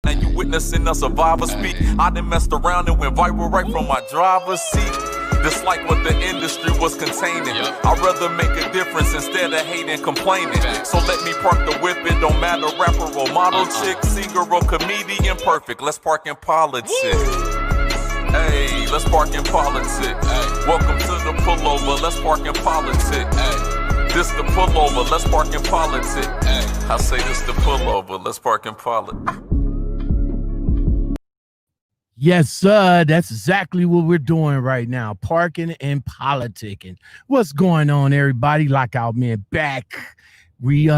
And you witnessing a survivor speak. I done messed around and went viral right from my driver's seat. Just like what the industry was containing. I'd rather make a difference instead of hating, complaining. So let me park the whip, it don't matter, rapper or model chick, singer or comedian, perfect. Let's park in politics. Hey, let's park in politics. Welcome to the pullover, let's park in politics. This the pullover, let's park in politics. I say this the pullover, let's park in politics. Yes, sir. That's exactly what we're doing right now. Parking and politicking. What's going on, everybody? Lockoutmen back. We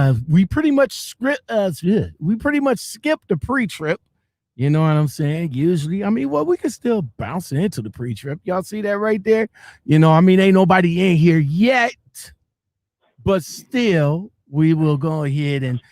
pretty much skipped the pre-trip. You know what I'm saying? Usually, we can still bounce into the pre-trip. Y'all see that right there? Ain't nobody in here yet, but still, we will go ahead and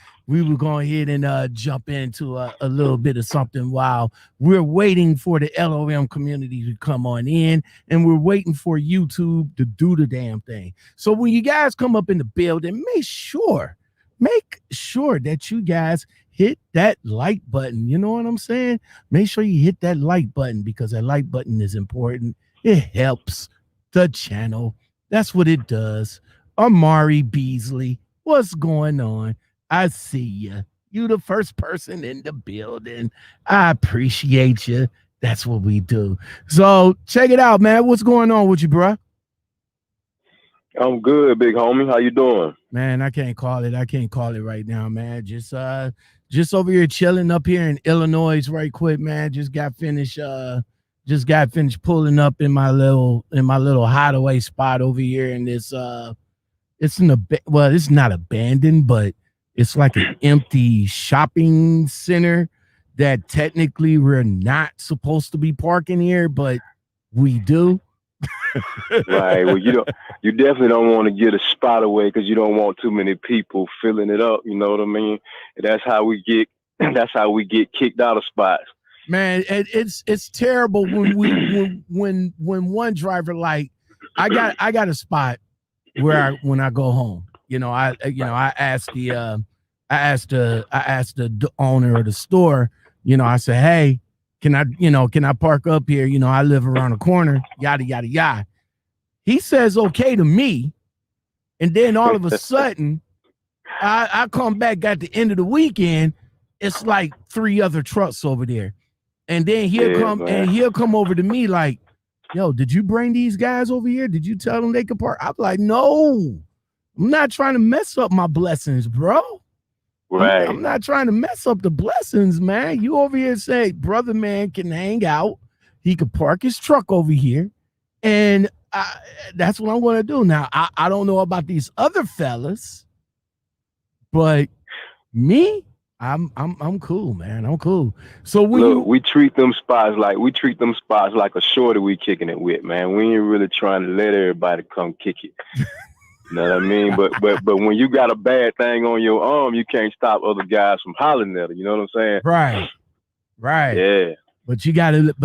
jump into a little bit of something while we're waiting for the L.O.M community to come on in, and we're waiting for YouTube to do the damn thing. So when you guys come up in the building, make sure that you guys hit that like button. You know what I'm saying? Make sure you hit that like button, because that like button is important. It helps the channel. That's what it does. Amari Beasley, what's going on? I see you. You the first person in the building. I appreciate you. That's what we do. So check it out, man. What's going on with you, bro? I'm good, big homie. How you doing? Man, I can't call it right now, man. Just over here chilling up here in Illinois right quick, man. Just got finished pulling up in my little hideaway spot over here in this it's not abandoned, but it's like an empty shopping center that technically we're not supposed to be parking here, but we do. Right. Well, you definitely don't want to get a spot away because you don't want too many people filling it up. You know what I mean? And that's how we get kicked out of spots. Man, it's terrible when one driver, like, I got a spot where when I go home, I asked the owner of the store, I said, hey, can I park up here? I live around the corner, yada, yada, yada. He says, okay to me. And then all of a sudden I come back at the end of the weekend. It's like 3 other trucks over there. And then he'll come over to me like, yo, did you bring these guys over here? Did you tell them they could park? I'm like, no, I'm not trying to mess up my blessings, bro. Right. I'm not trying to mess up the blessings, man. You over here say, brother, man, can hang out. He could park his truck over here. And that's what I'm going to do. Now, I don't know about these other fellas, but me, I'm cool, man. I'm cool. So we treat them spots like a shorty we kicking it with, man. We ain't really trying to let everybody come kick it. You know what I mean? But when you got a bad thing on your arm, you can't stop other guys from hollering at it. You know what I'm saying? Right. Yeah. But you gotta let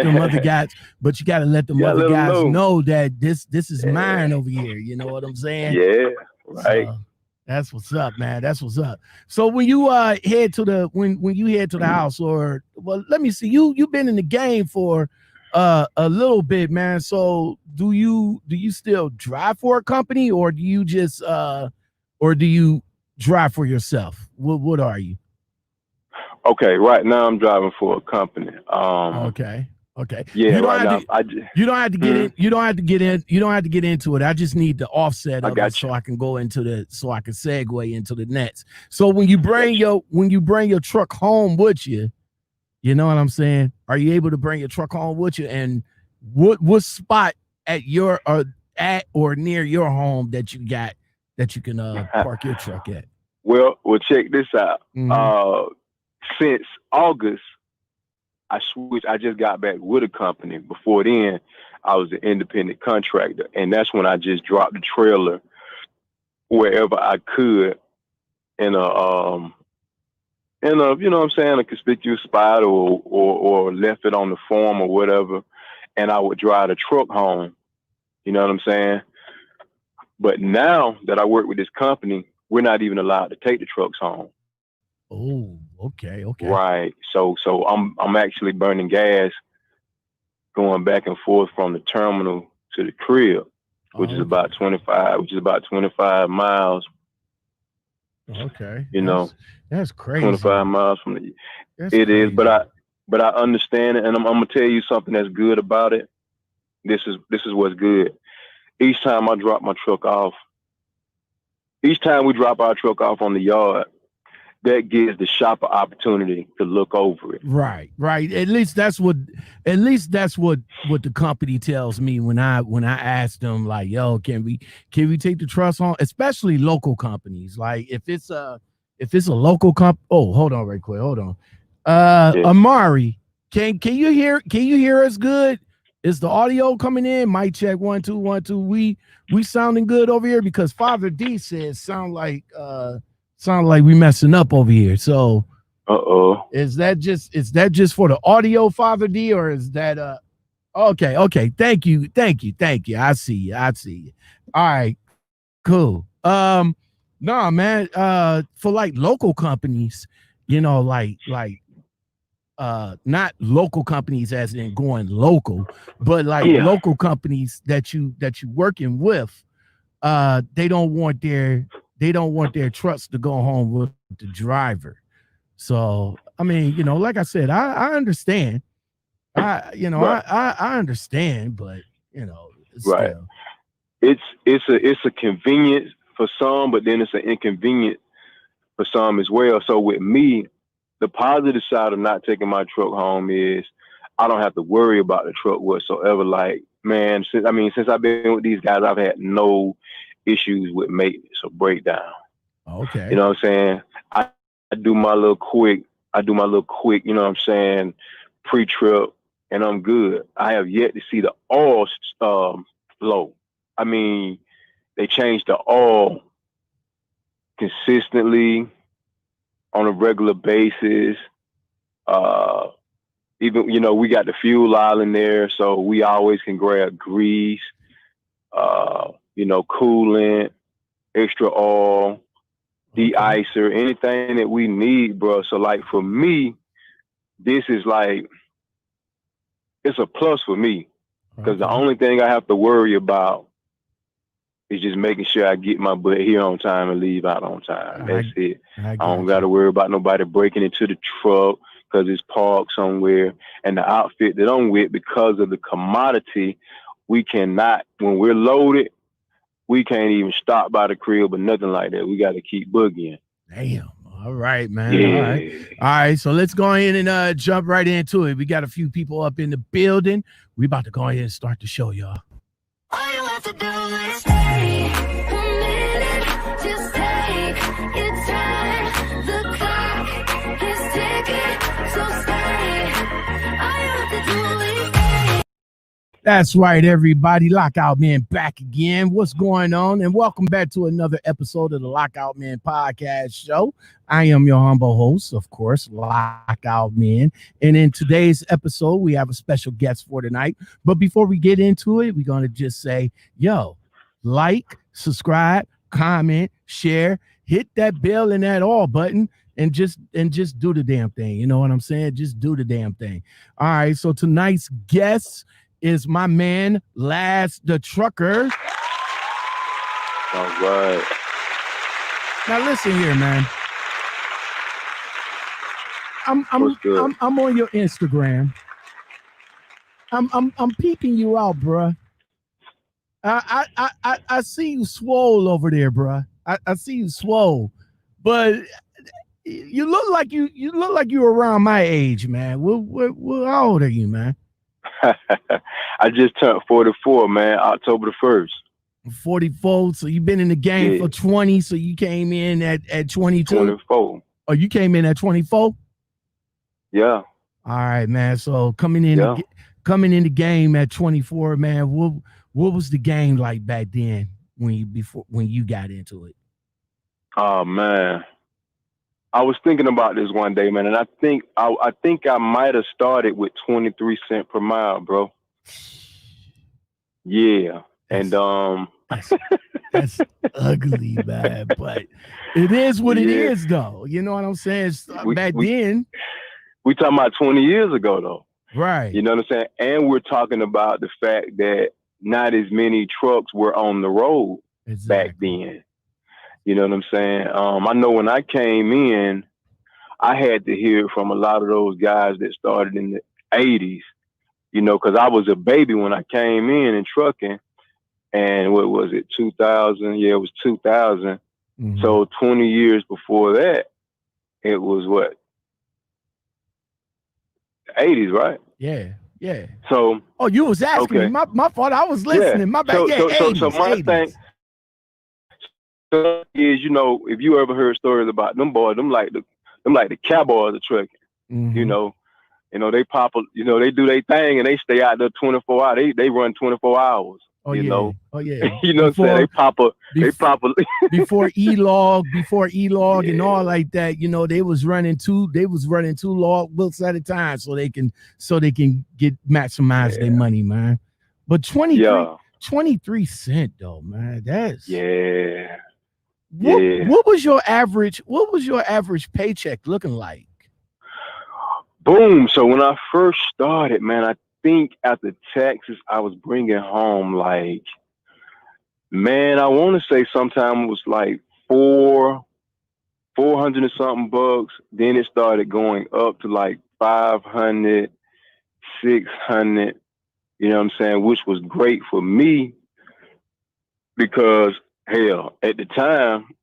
them other guys. But you gotta let them other guys know that this is mine over here. You know what I'm saying? Yeah. Right. So, that's what's up, man. That's what's up. So when you head to the house, or let me see, you've been in the game for a little bit, man. So do you still drive for a company, or do you just drive for yourself? What are you? Okay, right now I'm driving for a company. Okay. Yeah, you don't have to get in. You don't have to get in. You don't have to get into it. I just need the offset of it so I can segue into the next. So when you bring your truck home with you, you know what I'm saying? Are you able to bring your truck home with you? And what spot at or near your home that you can park your truck at? Well, check this out. Mm-hmm. Since August, I just got back with a company. Before then, I was an independent contractor, and that's when I just dropped the trailer wherever I could in a you know what I'm saying, a conspicuous spot, or left it on the farm or whatever, and I would drive the truck home. You know what I'm saying? But now that I work with this company, we're not even allowed to take the trucks home. Oh okay. Right. So I'm actually burning gas going back and forth from the terminal to the crib, which is about 25 miles. Okay. You know, that's crazy. 25 miles from the. That's it crazy. is, but I understand it, and I'm gonna tell you something that's good about it. This is what's good. Each time I drop my truck off, each time we drop our truck off on the yard, that gives the shopper opportunity to look over it. Right. At least that's what the company tells me when I ask them, like, yo, can we take the trucks on, especially local companies. Like if it's a local hold on right quick. Hold on. Amari, can you hear us good? Is the audio coming in? Mic check 1 2 1 2. We sounding good over here, because Father D says sound like we messing up over here. So is that just for the audio, Father D, or is that okay. Thank you. I see you. All right, cool. No, man, for like local companies, you know, like not local companies as in going local, but like local companies that you working with, they don't want their trucks to go home with the driver. So I mean, you know, like I said, I understand. I understand, but you know, still. It's a convenience for some, but then it's an inconvenience for some as well. So with me, the positive side of not taking my truck home is I don't have to worry about the truck whatsoever. Like, man, since I've been with these guys, I've had no issues with maintenance or breakdown. Okay. You know what I'm saying? I do my little quick, you know what I'm saying, pre-trip, and I'm good. I have yet to see the oil flow. I mean, they changed the oil consistently on a regular basis. Even, you know, we got the fuel aisle in there, so we always can grab grease, you know, coolant, extra oil, de-icer, anything that we need, bro. So like for me, this is like, it's a plus for me, because the only thing I have to worry about is just making sure I get my butt here on time and leave out on time. That's it. I don't got to worry about nobody breaking into the truck because it's parked somewhere. And the outfit that I'm with, because of the commodity, we cannot, when we're loaded, we can't even stop by the crib or nothing like that. We got to keep boogieing. Damn. All right, man. Yeah. All right. So let's go ahead and jump right into it. We got a few people up in the building. We about to go ahead and start the show, y'all. All you have to do is stay a minute, just take your time. The clock is ticking, so stay. All you have to do is stay. That's right, everybody. Lockoutmen back again. What's going on? And welcome back to another episode of the Lockoutmen Podcast Show. I am your humble host, of course, Lockoutmen. And in today's episode, we have a special guest for tonight. But before we get into it, we're going to just say, yo, like, subscribe, comment, share, hit that bell and that all button, and just do the damn thing. You know what I'm saying? Just do the damn thing. All right. So tonight's guest is my man, Laz The Trucker. All right. Now listen here, man. I'm on your Instagram. I'm peeping you out, bruh. I see you swole over there, bruh. I see you swole, but you look like you're around my age, man. How old are you, man? I just turned 44, man, October the 1st. 44, so you've been in the game for 20, so you came in at 22? 24. Oh, you came in at 24? Yeah. All right, man. So coming in the game at 24, man, what was the game like back then when you got into it? Oh, man. I was thinking about this one day, man, and I think I might have started with 23 cents per mile, bro. Yeah. And That's ugly, man. But it is what it Yeah. is, though. You know what I'm saying? We- Back we- then, We talking about 20 years ago, though. right? You know what I'm saying? And we're talking about the fact that not as many trucks were on the road back then. You know what I'm saying? I know when I came in, I had to hear from a lot of those guys that started in the 80s, you know, because I was a baby when I came in trucking. And what was it, 2000? Yeah, it was 2000. Mhm. So 20 years before that, it was what? 80s, right? Yeah, yeah. So, Oh, you was asking me. okay. My fault. I was listening. Yeah. My bad. So, Yeah, so, 80s, so my 80s. thing is, you know, if you ever heard stories about them boys, them like the cowboys of trucking, Mhm. you know, they pop, you know, they do their thing and they stay out there 24 hours. They run 24 hours. Oh, you yeah. know, Oh, yeah. you know what I'm saying? They pop a before E-log, Yeah. and all like that, you know, they was running two log books at a time so they can get maximize their money, man. But 23 cent though, man. That's yeah. What was your average paycheck looking like? Boom. So when I first started, man, I think after taxes, I was bringing home like, man, I want to say sometime it was like 400 and something bucks. Then it started going up to like 500, 600, you know what I'm saying? Which was great for me because hell, at the time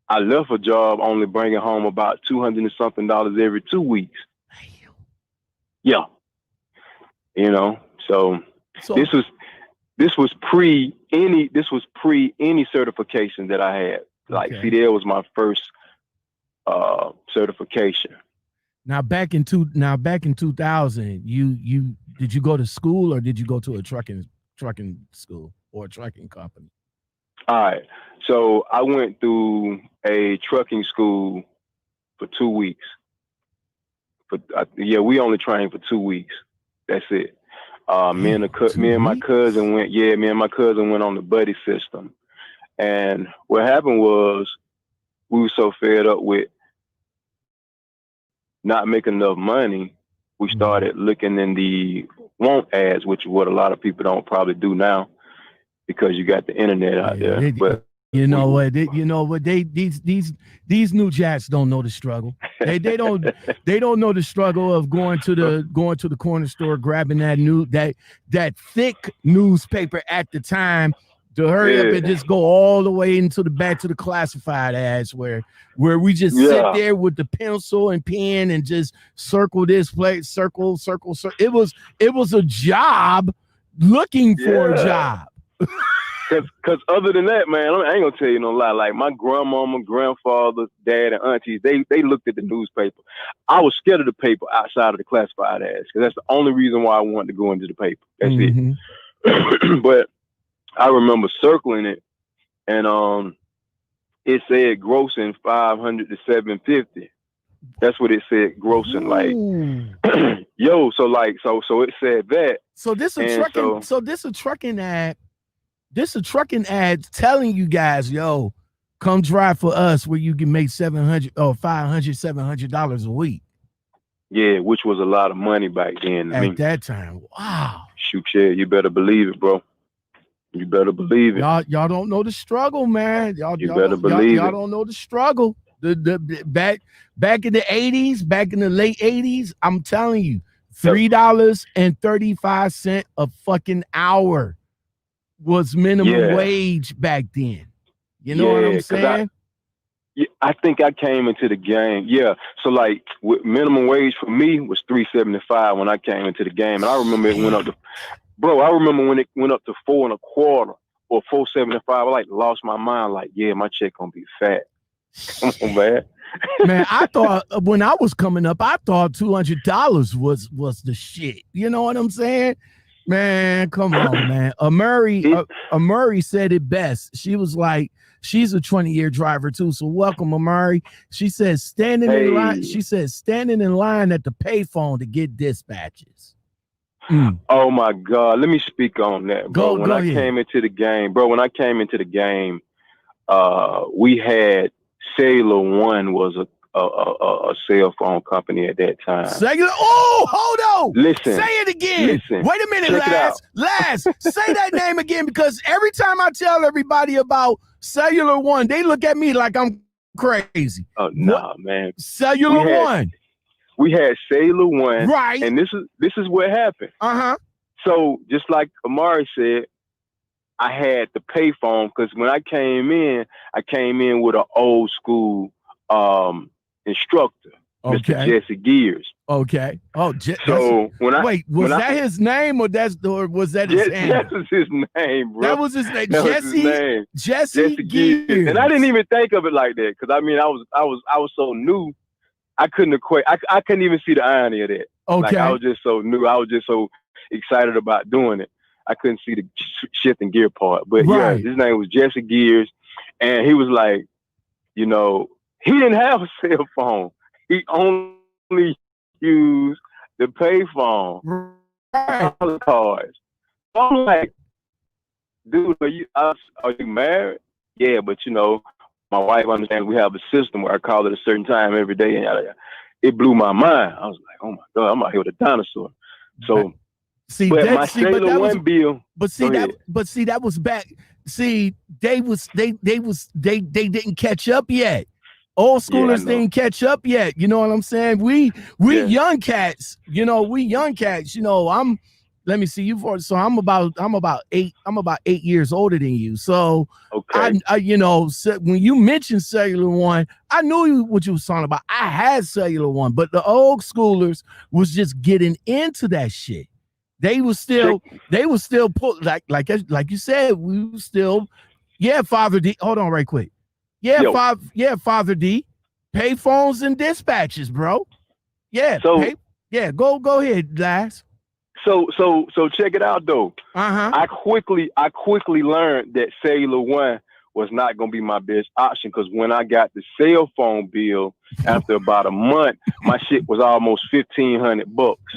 I left a job only bringing home about $200 and something every 2 weeks. Yeah. You know, so this was pre any certification that I had. Like CDL was my first certification. Now back in 2000, you did you go to school or did you go to a trucking school or a trucking company? All right. So I went through a trucking school for 2 weeks. We only trained for 2 weeks. That's it. Me and my cousin went on the buddy system. And what happened was we were so fed up with not making enough money, we started looking in the want ads, which is what a lot of people don't probably do now because you got the internet out there. But you know what? These new jacks don't know the struggle. They don't know the struggle of going to the corner store, grabbing that thick newspaper at the time to hurry up and just go all the way into the back to the classified ads where we just sit there with the pencil and pen and just circle this place, circle. It was a job looking for a job. Cause other than that, man, I ain't gonna tell you no lie. Like my grandmama, grandfather, dad, and aunties, they looked at the newspaper. I was scared of the paper outside of the classified ads because that's the only reason why I wanted to go into the paper. That's it. But I remember circling it, and it said grossing 500 to 750. That's what it said grossing. Like, yo, so it said that. So this a trucking ad. This a trucking ad telling you guys, yo, come drive for us where you can make $700 or $500, $700 a week. Yeah, which was a lot of money back then. At that time. Wow. Shoot, yeah, you better believe it, bro. You better believe it. Y'all don't know the struggle, man. Y'all believe y'all it. don't know the struggle. The back in the 80s, back in the late 80s, I'm telling you, $3.35 a fucking hour was minimum wage back then. You know what I'm saying? I think I came into the game. Yeah. So like with minimum wage for me was $3.75 when I came into the game. And I remember it went up to when it went up to $4.25 or $4.75. I like lost my mind. Like, yeah, my check gonna be fat. Come on, man. Man, I thought when I was coming up, I thought $200 was the shit. You know what I'm saying? Man, come on, man. Murray said it best. She was like, she's a 20-year driver too. So welcome, Murray. She says standing in line. She says standing in line at the payphone to get dispatches. Oh my God. Let me speak on that, bro. When Go I ahead. came into the game, we had Cellular One was a cell phone company at that time. Cellular. Oh, hold on. Listen. Say it again. Listen. Wait a minute, Check it out. Laz, say that name again, because every time I tell everybody about Cellular One, they look at me like I'm crazy. Oh nah, man. Cellular One. We had Cellular One, right? And this is what happened. So just like Amari said, I had the payphone because when I came in with an old school instructor, Mr. Jesse Gears. Okay. Oh, so was that his name or was that his name? That was his name, bro. That was his name. That was his name. Jesse Gears. And I didn't even think of it like that because I mean I was so new. I couldn't equate. I couldn't even see the irony of that. Okay. Like I was just so new. I was just so excited about doing it. I couldn't see the shifting gear part. But yeah, his name was Jesse Gears, and he was like, you know, he didn't have a cell phone. He only used the payphone, cards. I'm like, dude, are you married? Yeah, but you know, my wife understands we have a system where I call at a certain time every day, and it blew my mind. I was like, oh my God, I'm out here with a dinosaur. So, that was back. See, they didn't catch up yet. Old schoolers didn't catch up yet. You know what I'm saying? We young cats. You know, let me see you for. So I'm about 8 years older than you. So I when you mentioned Cellular One, I knew what you was talking about. I had Cellular One, but the old schoolers was just getting into that shit. They was still put like you said, we were still, Father D. Hold on right quick. Father D. Pay phones and dispatches, bro. Yeah. So go ahead, Laz. So check it out though. I quickly learned that Cellular One was not gonna be my best option because when I got the cell phone bill after about a month, my shit was almost $1,500.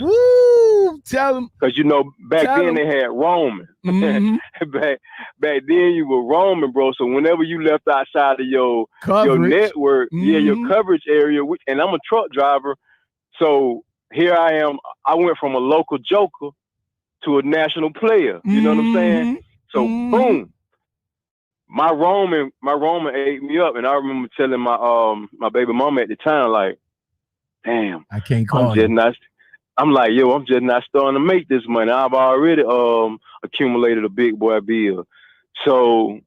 Woo! Tell them, because you know back then they had roaming. back then you were roaming, bro. So whenever you left outside of your network, your coverage area, and I'm a truck driver, so here I am. I went from a local joker to a national player. You know what I'm saying? So boom. My roaming ate me up, and I remember telling my baby mama at the time, like, "Damn, I can't call you." I'm like, "Yo, I'm just not starting to make this money. I've already accumulated a big boy bill." So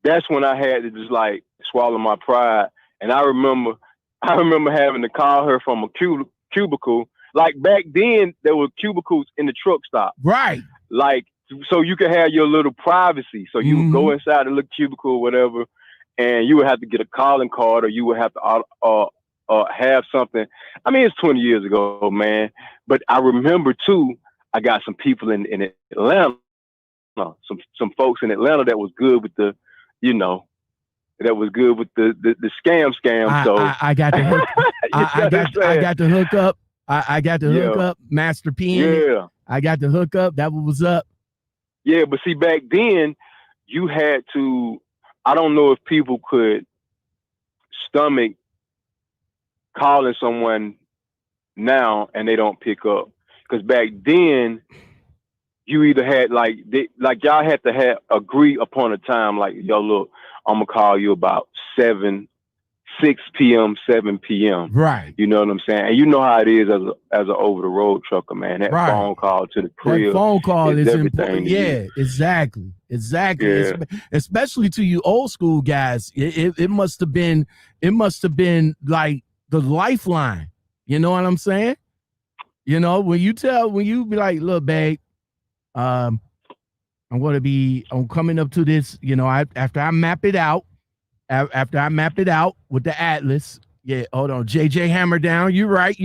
that's when I had to just like swallow my pride. And I remember having to call her from a cubicle. Like back then, there were cubicles in the truck stop, right? Like. So you could have your little privacy. So you would go inside the little cubicle or whatever, and you would have to get a calling card, or you would have to have something. I mean, it's 20 years ago, man. But I remember too, I got some people in Atlanta, some folks in Atlanta that was good with the, that was good with the scam. So I got to hook. I got to hook up. I got to hook up. Master P. Yeah. I got to hook up. That was up. Yeah, but see, back then, you had to, I don't know if people could stomach calling someone now and they don't pick up. Because back then, you either had, y'all had to agree upon a time, like, yo, look, I'm going to call you about 6 p.m., 7 p.m. Right. You know what I'm saying? And you know how it is as an over-the-road trucker, man. That phone call to the crib. That phone call is important. Yeah, exactly. Yeah. Especially to you old school guys. It must have been like the lifeline. You know what I'm saying? You know, when you be like, look, babe, I'm coming up to this, after I map it out. After I map it out with the Atlas, hold on, JJ Hammer down. You're right.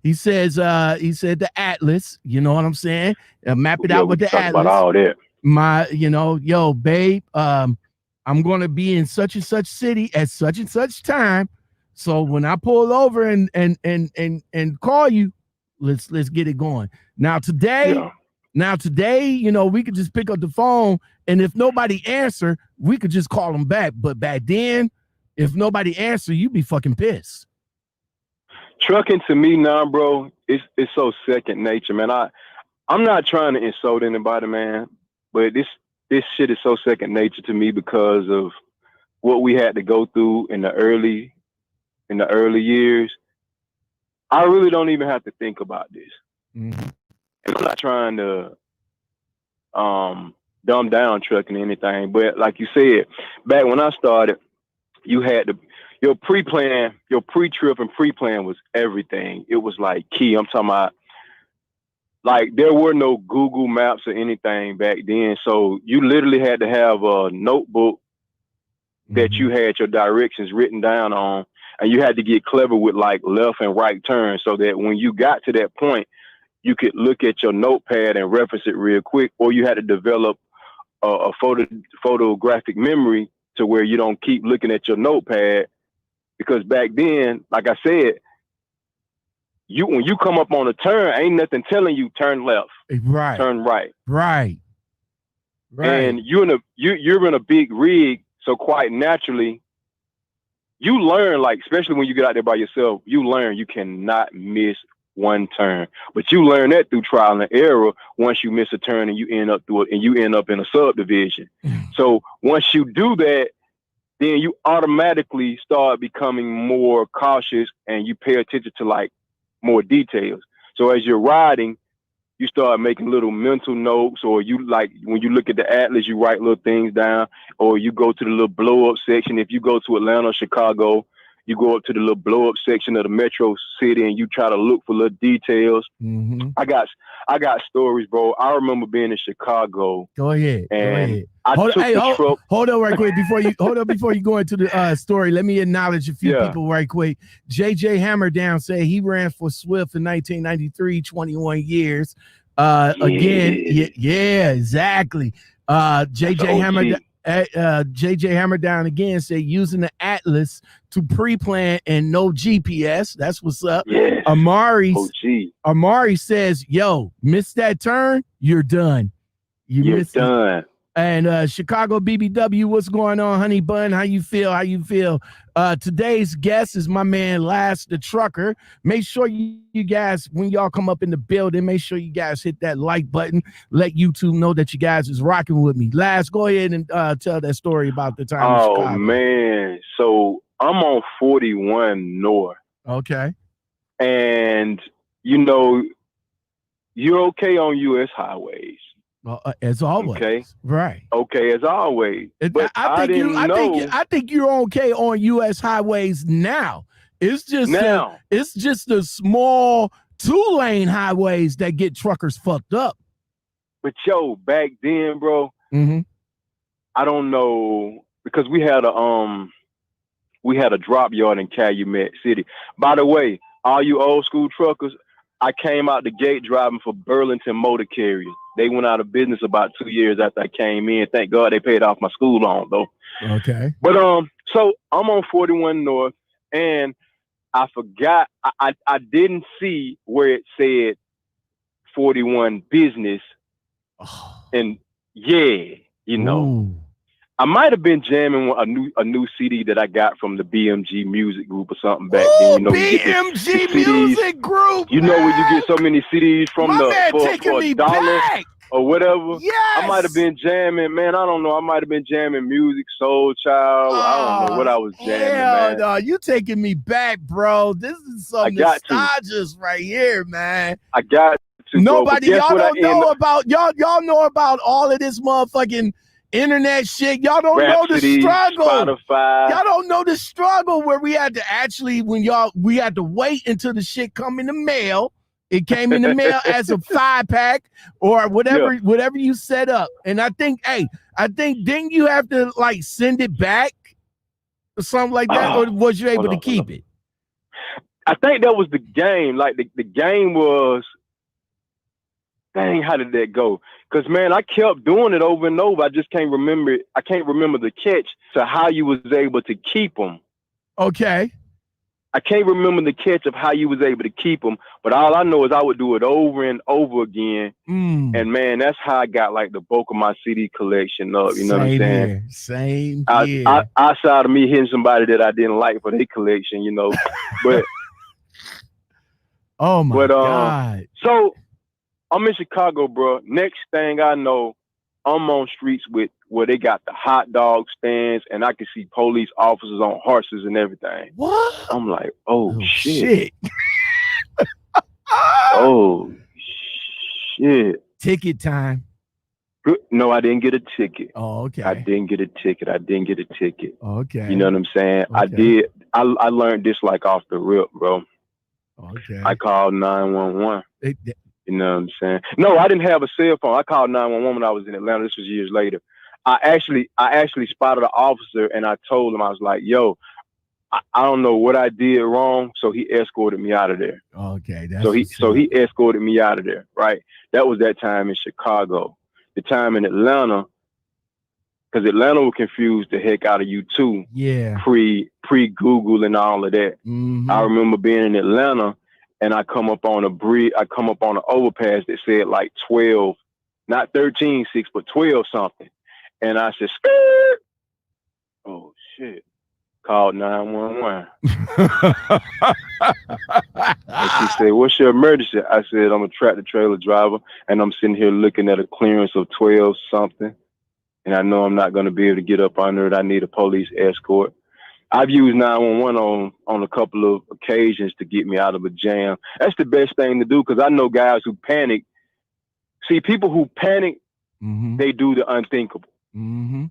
He said the Atlas. You know what I'm saying? Map it out with the Atlas. About all that. Yo, babe, I'm gonna be in such and such city at such and such time. So when I pull over and call you, let's get it going. Now today, you know, we could just pick up the phone, and if nobody answer, we could just call them back. But back then, if nobody answer, you'd be fucking pissed. Trucking to me now, bro, it's so second nature, man. I'm not trying to insult anybody, man, but this shit is so second nature to me because of what we had to go through in the early years. I really don't even have to think about this. Mm-hmm. And I'm not trying to dumb down trucking or anything, but like you said, back when I started, you had your pre-plan, your pre-trip and pre-plan was everything. It was like key. I'm talking about, like, there were no Google Maps or anything back then. So you literally had to have a notebook that you had your directions written down on, and you had to get clever with like left and right turns so that when you got to that point, you could look at your notepad and reference it real quick, or you had to develop a photographic memory to where you don't keep looking at your notepad. Because back then, like I said, when you come up on a turn, ain't nothing telling you turn left, right, turn right. And you're in a big rig, so quite naturally, you learn, like, especially when you get out there by yourself, you learn you cannot miss one turn. But you learn that through trial and error. Once you miss a turn and you end up in a subdivision. So once you do that, then you automatically start becoming more cautious and you pay attention to like more details. So as you're riding, you start making little mental notes, or you, like, when you look at the atlas, you write little things down, or you go to the little blow up section. If you go to Atlanta or Chicago, you go up to the little blow up section of the metro city and you try to look for little details. Mm-hmm. I got stories, bro. I remember being in Chicago. Go ahead. Hold on right quick before you go into the story. Let me acknowledge a few people right quick. JJ Hammerdown said he ran for Swift in 1993, 21 years. Again, exactly. JJ Hammerdown again said using the Atlas to pre-plan and no GPS. That's what's up. Yes. Amari says, yo, miss that turn, you're done. You're done. And Chicago BBW, what's going on, honey bun? How you feel? Today's guest is my man Laz The Trucker. Make sure you guys, when y'all come up in the building, make sure you guys hit that like button. Let YouTube know that you guys is rocking with me. Laz, go ahead and tell that story about the time in Chicago. Oh, man. So I'm on 41 North. Okay. And, you know, you're okay on U.S. highways. Well, as always. Okay. Right. Okay, as always. But I think you're okay on U.S. highways now. It's just the small 2-lane highways that get truckers fucked up. But yo, back then, bro, I don't know, because we had a drop yard in Calumet City. By the way, all you old school truckers, I came out the gate driving for Burlington Motor Carriers. They went out of business about 2 years after I came in. Thank God they paid off my school loan, though. Okay. But so I'm on 41 North, and I forgot. I didn't see where it said 41 Business. Oh. And you know. Ooh. I might have been jamming a new CD that I got from the BMG Music Group or something back then. You know, BMG Music Group. You know, when you get so many CDs from for $1 back. Or whatever. Yes. I might have been jamming, man. I don't know. I might have been jamming Music, Soul Child. I don't know what I was jamming, man. No, you taking me back, bro. This is some nostalgia right here, man. I got to. Nobody, y'all don't know about y'all know about all of this motherfucking internet shit. Y'all don't know the struggle. Spotify. Y'all don't know the struggle where we had to actually, we had to wait until the shit come in the mail. It came in the mail as a 5-pack or whatever you set up. And I think didn't you have to like send it back or something like that, or was you able to keep it? I think that was the game. Like the game was, dang, how did that go? Because, man, I kept doing it over and over. I just can't remember it. I can't remember the catch to how you was able to keep them. Okay. I can't remember the catch of how you was able to keep them, but all I know is I would do it over and over again. And man, that's how I got like the bulk of my CD collection up. You know what I'm saying? Same here. Outside of me hitting somebody that I didn't like for their collection, you know. But oh my God. So I'm in Chicago, bro. Next thing I know, I'm on streets where they got the hot dog stands, and I can see police officers on horses and everything. What? I'm like, oh shit. Oh shit. Ticket time. No, I didn't get a ticket. Oh, okay. I didn't get a ticket. Okay. You know what I'm saying? Okay. I learned this like off the rip, bro. Okay. I called 911. You know what I'm saying? No, I didn't have a cell phone. I called 911 when I was in Atlanta. This was years later. I actually spotted an officer, and I told him, I was like, yo, I don't know what I did wrong. So he escorted me out of there. Okay. So he escorted me out of there, right? That was that time in Chicago. The time in Atlanta, because Atlanta will confuse the heck out of you too. Yeah. Pre-Google and all of that. Mm-hmm. I remember being in Atlanta, and I come up on a bridge. I come up on an overpass that said like 12, not 13.6, but 12 something. And I said, skirt. Oh shit. Called 911. And she said, what's your emergency? I said, I'm a tractor trailer driver, and I'm sitting here looking at a clearance of 12 something. And I know I'm not going to be able to get up under it. I need a police escort. I've used 911 on a couple of occasions to get me out of a jam. That's the best thing to do, because I know guys who panic. See, people who panic, mm-hmm. they do the unthinkable. Mm-hmm.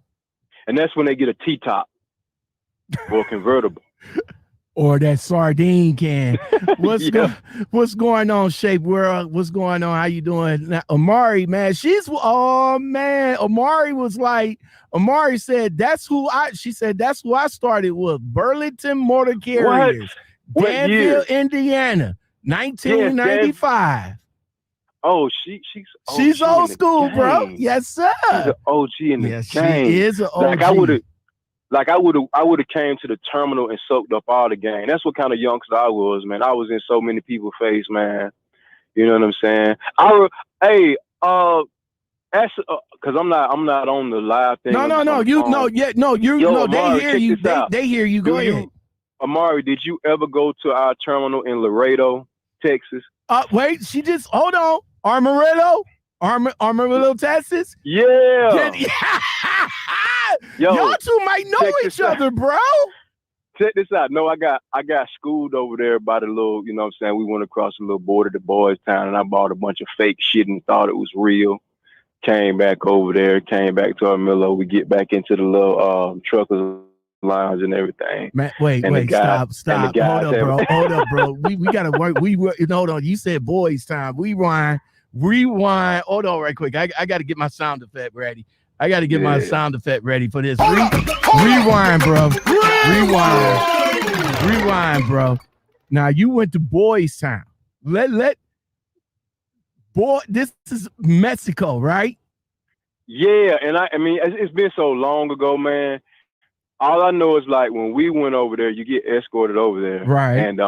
And that's when they get a T-top or a convertible. Or that sardine can. What's going on, Shape World? What's going on? How you doing? Now, Amari, man, Amari was like, Amari said, she said, that's who I started with. Burlington Motor Carriers, Danville, Indiana, 1995. Yes, oh, she's old school, bro. Yes, sir. She's an OG in the game. She is an OG. I would have came to the terminal and soaked up all the game. That's what kind of youngster I was, man. I was in so many people's face, man. You know what I'm saying? That's because I'm not on the live thing. They hear you. They hear you. Go ahead. Amari, did you ever go to our terminal in Laredo, Texas? Wait, hold on. Amarillo, Texas? Yeah. Yo, y'all two might know each other, bro. Check this out. No, I got schooled over there by the little, you know what I'm saying? We went across the little border to Boys Town, and I bought a bunch of fake shit and thought it was real. Came back over there, came back to Amarillo. We get back into the little truckers lounge and everything. Man, wait, stop. Hold up, bro. We gotta work. Hold on. You said Boys Town. Rewind. Hold on right quick. I gotta get my sound effect ready. My sound effect ready for this. Rewind, bro. Rewind, bro. Now you went to Boys Town. This is Mexico, right? Yeah, and I mean, it's been so long ago, man. All I know is like when we went over there, you get escorted over there, right? And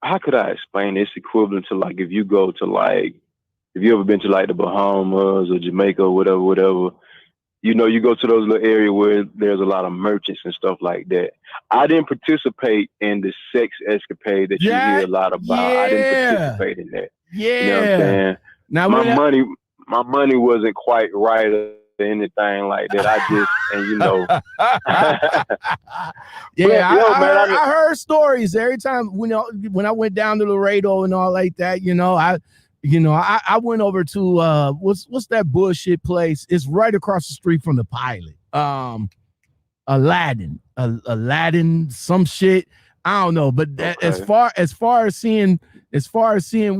how could I explain this? Equivalent to like if you go to like. If you ever been to like the Bahamas or Jamaica or whatever, you know, you go to those little areas where there's a lot of merchants and stuff like that. I didn't participate in the sex escapade that you hear a lot about. Yeah. I didn't participate in that. Yeah. You know what I'm saying? Now my money wasn't quite right or anything like that. I just, and you know. I heard stories every time when I went down to Laredo and all like that, I went over to what's that bullshit place? It's right across the street from the Pilot. Aladdin, some shit. I don't know, but as far as seeing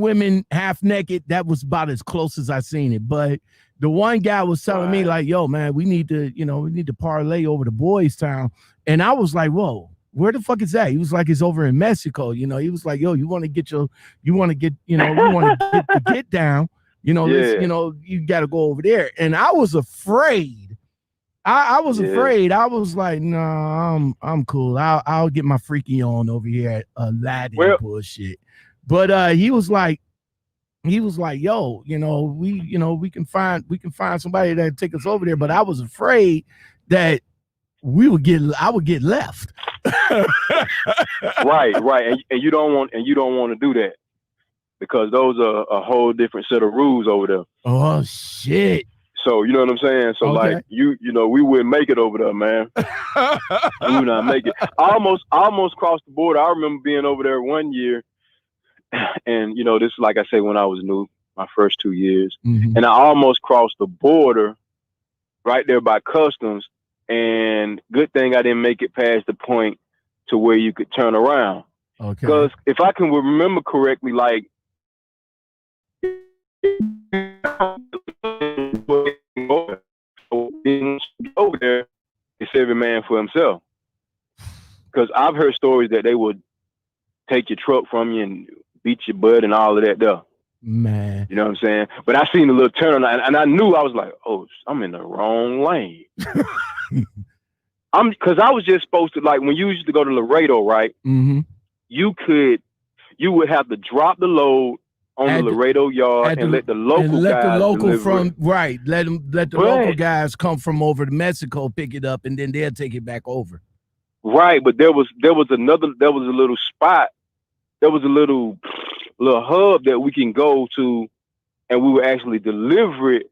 women half naked, that was about as close as I seen it. But the one guy was telling me like, "Yo, man, we need to parlay over to Boys Town," and I was like, "Whoa." Where the fuck is that? He was like, it's over in Mexico. He was like, yo, you want to get the get down, you got to go over there. And I was afraid I was Yeah. afraid. I was like, no, I'm cool. I'll get my freaky on over here at Aladdin Well, bullshit. But he was like, yo, we can find somebody that take us over there. But I was afraid that I would get left. right, and you don't want to do that, because those are a whole different set of rules over there. Oh shit. So you know what I'm saying? So Okay. like you know, we wouldn't make it over there, man. We would not make it. I almost crossed the border. I remember being over there one year, and you know, this is like I say, when I was new, my first 2 years, and I almost crossed the border right there by customs. And good thing I didn't make it past the point to where you could turn around. Okay. Because if I can remember correctly, like over there, it's every man for himself. Because I've heard stories that they would take your truck from you and beat your butt and all of that there. Man. You know what I'm saying? But I seen a little turn and I knew, I was like, oh, I'm in the wrong lane. Because I was just supposed to, like, when you used to go to Laredo, right? Mm-hmm. You would have to drop the load on the Laredo yard and let the local guys deliver it. Right. Let the local guys come from over to Mexico, pick it up, and then they'll take it back over. Right, but there was a little spot, there was a little hub that we can go to, and we would actually deliver it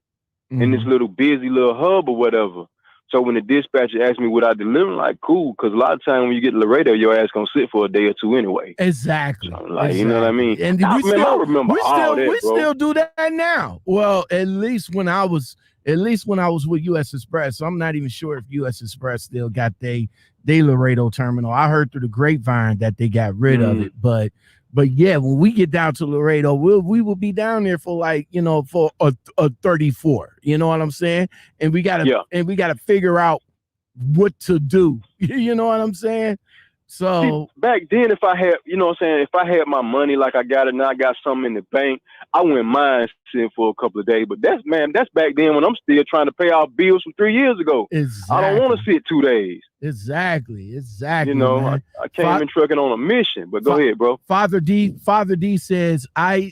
in this little busy little hub or whatever. So when the dispatcher asked me would I deliver, like, cool, because a lot of time when you get to Laredo, your ass gonna sit for a day or two anyway. Exactly. So like, you know what I mean? And I remember all that, we still do that now. Well, at least when I was with U.S. Express, so I'm not even sure if U.S. Express still got they Laredo terminal. I heard through the grapevine that they got rid of it, but yeah, when we get down to Laredo, we will be down there for like, you know, for a 34. You know what I'm saying? And we gotta figure out what to do. You know what I'm saying? So see, back then, if I had, you know what I'm saying, if I had my money like I got it now, I got something in the bank, I wouldn't mind sitting for a couple of days. But that's back then when I'm still trying to pay off bills from 3 years ago. Exactly. I don't want to sit 2 days. Exactly. You know, man. I came in trucking on a mission. But go ahead, bro. Father D says,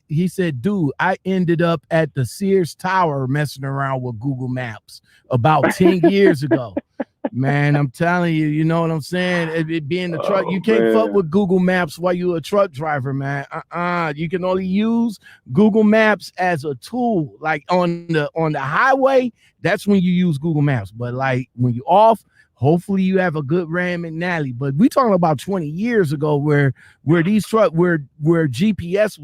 he said, dude, I ended up at the Sears Tower messing around with Google Maps about 10 years ago. Man, I'm telling you, you know what I'm saying? It being the truck, you can't fuck with Google Maps while you're a truck driver, man. You can only use Google Maps as a tool. Like on the highway, that's when you use Google Maps. But like when you're off, hopefully you have a good Ram McNally. But we talking about 20 years ago where these truck where GPS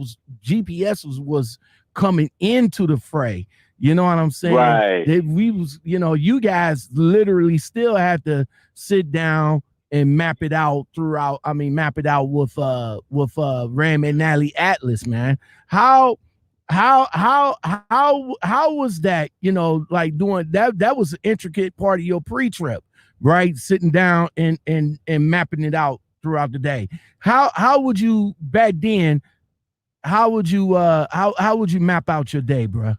was coming into the fray. You know what I'm saying? Right. We was, you know, you guys literally still had to sit down and map it out with Ram McNally Atlas, man. How was that, you know, like doing that? That was an intricate part of your pre-trip, right? Sitting down and mapping it out throughout the day. How would you back then? How would you map out your day, bro?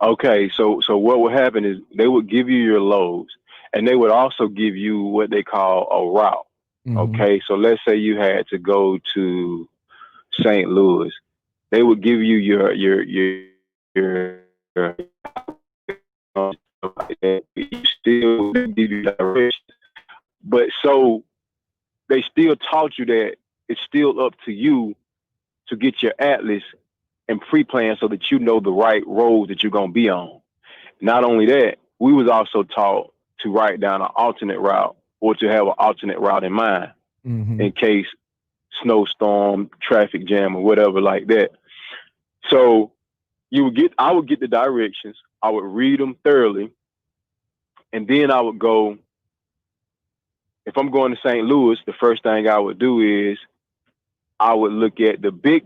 Okay, so what would happen is they would give you your loads, and they would also give you what they call a route. Okay, so let's say you had to go to St. Louis, they would give you your still give you directions, but so they still taught you that it's still up to you to get your atlas and pre-plan so that you know the right road that you're going to be on. Not only that, we was also taught to write down an alternate route or to have an alternate route in mind in case snowstorm, traffic jam, or whatever like that. So I would get the directions, I would read them thoroughly, and then I would go, if I'm going to St. Louis, the first thing I would do is I would look at the big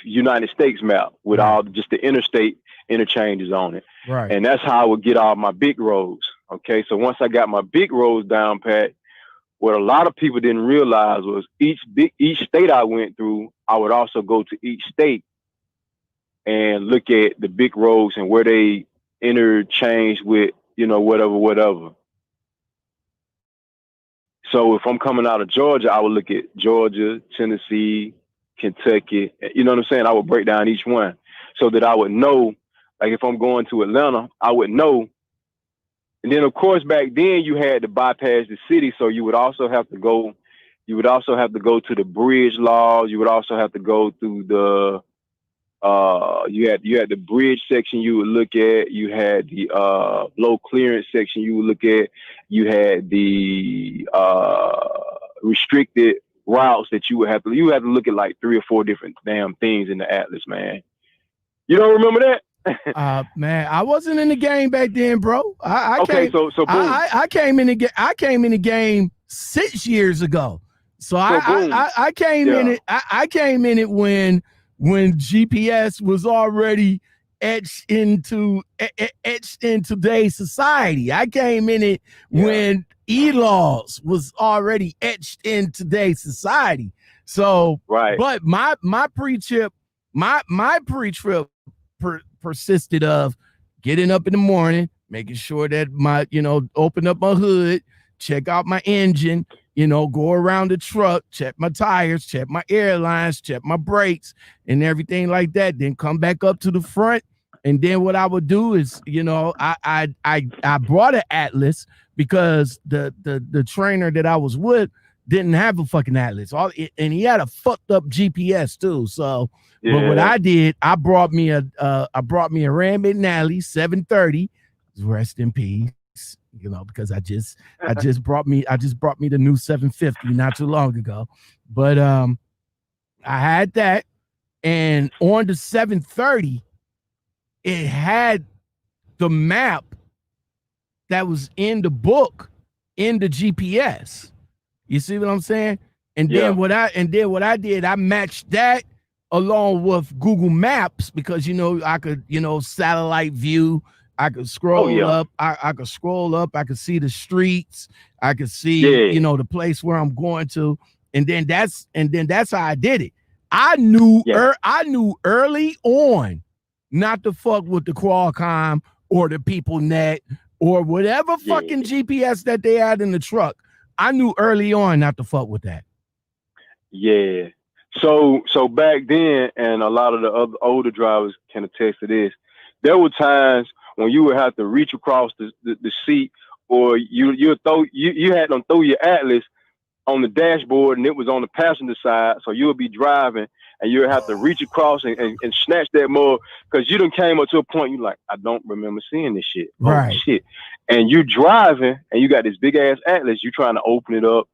United States map with all just the interstate interchanges on it. Right. And that's how I would get all my big roads. Okay. So once I got my big roads down pat, what a lot of people didn't realize was each state I went through, I would also go to each state and look at the big roads and where they interchanged with, whatever. So if I'm coming out of Georgia, I would look at Georgia, Tennessee, Kentucky. You know what I'm saying? I would break down each one so that I would know, like if I'm going to Atlanta, I would know. And then of course back then you had to bypass the city, so you would also have to go to the bridge laws. You would also have to go through the you had the bridge section you would look at. You had the low clearance section you would look at. You had the restricted routes that you had to look at like 3 or 4 different damn things in the atlas, man. You don't remember that? Man, I wasn't in the game back then, bro. Okay, so boom. I came in the game 6 years ago. So I came in it. I came in it when GPS was already etched in today's society. I came in it when e-laws was already etched in today's society. So, right. But my pre-trip persisted of getting up in the morning, making sure that my, open up my hood, check out my engine, go around the truck, check my tires, check my airlines, check my brakes and everything like that. Then come back up to the front. And then what I would do is, I brought an atlas because the trainer that I was with didn't have a fucking atlas. And he had a fucked up GPS too. So, but what I did, I brought me a Ram McNally 730. Rest in peace. Because I just brought me the new 750 not too long ago. But I had that, and on the 730, it had the map that was in the book in the GPS. You see what I'm saying? And then what I did, I matched that along with Google Maps because I could satellite view. I could scroll up. I could scroll up. I could see the streets. I could see the place where I'm going to, and then that's how I did it. I knew early on not to fuck with the Qualcomm or the PeopleNet or whatever fucking GPS that they had in the truck. I knew early on not to fuck with that. Yeah. So back then, and a lot of the other older drivers can attest to this, there were times when you would have to reach across the seat, or you had them throw your atlas on the dashboard and it was on the passenger side, so you would be driving and you would have to reach across and snatch that mug because you done came up to a point you like, I don't remember seeing this shit. Right. Oh, shit. And you driving and you got this big ass atlas, you trying to open it up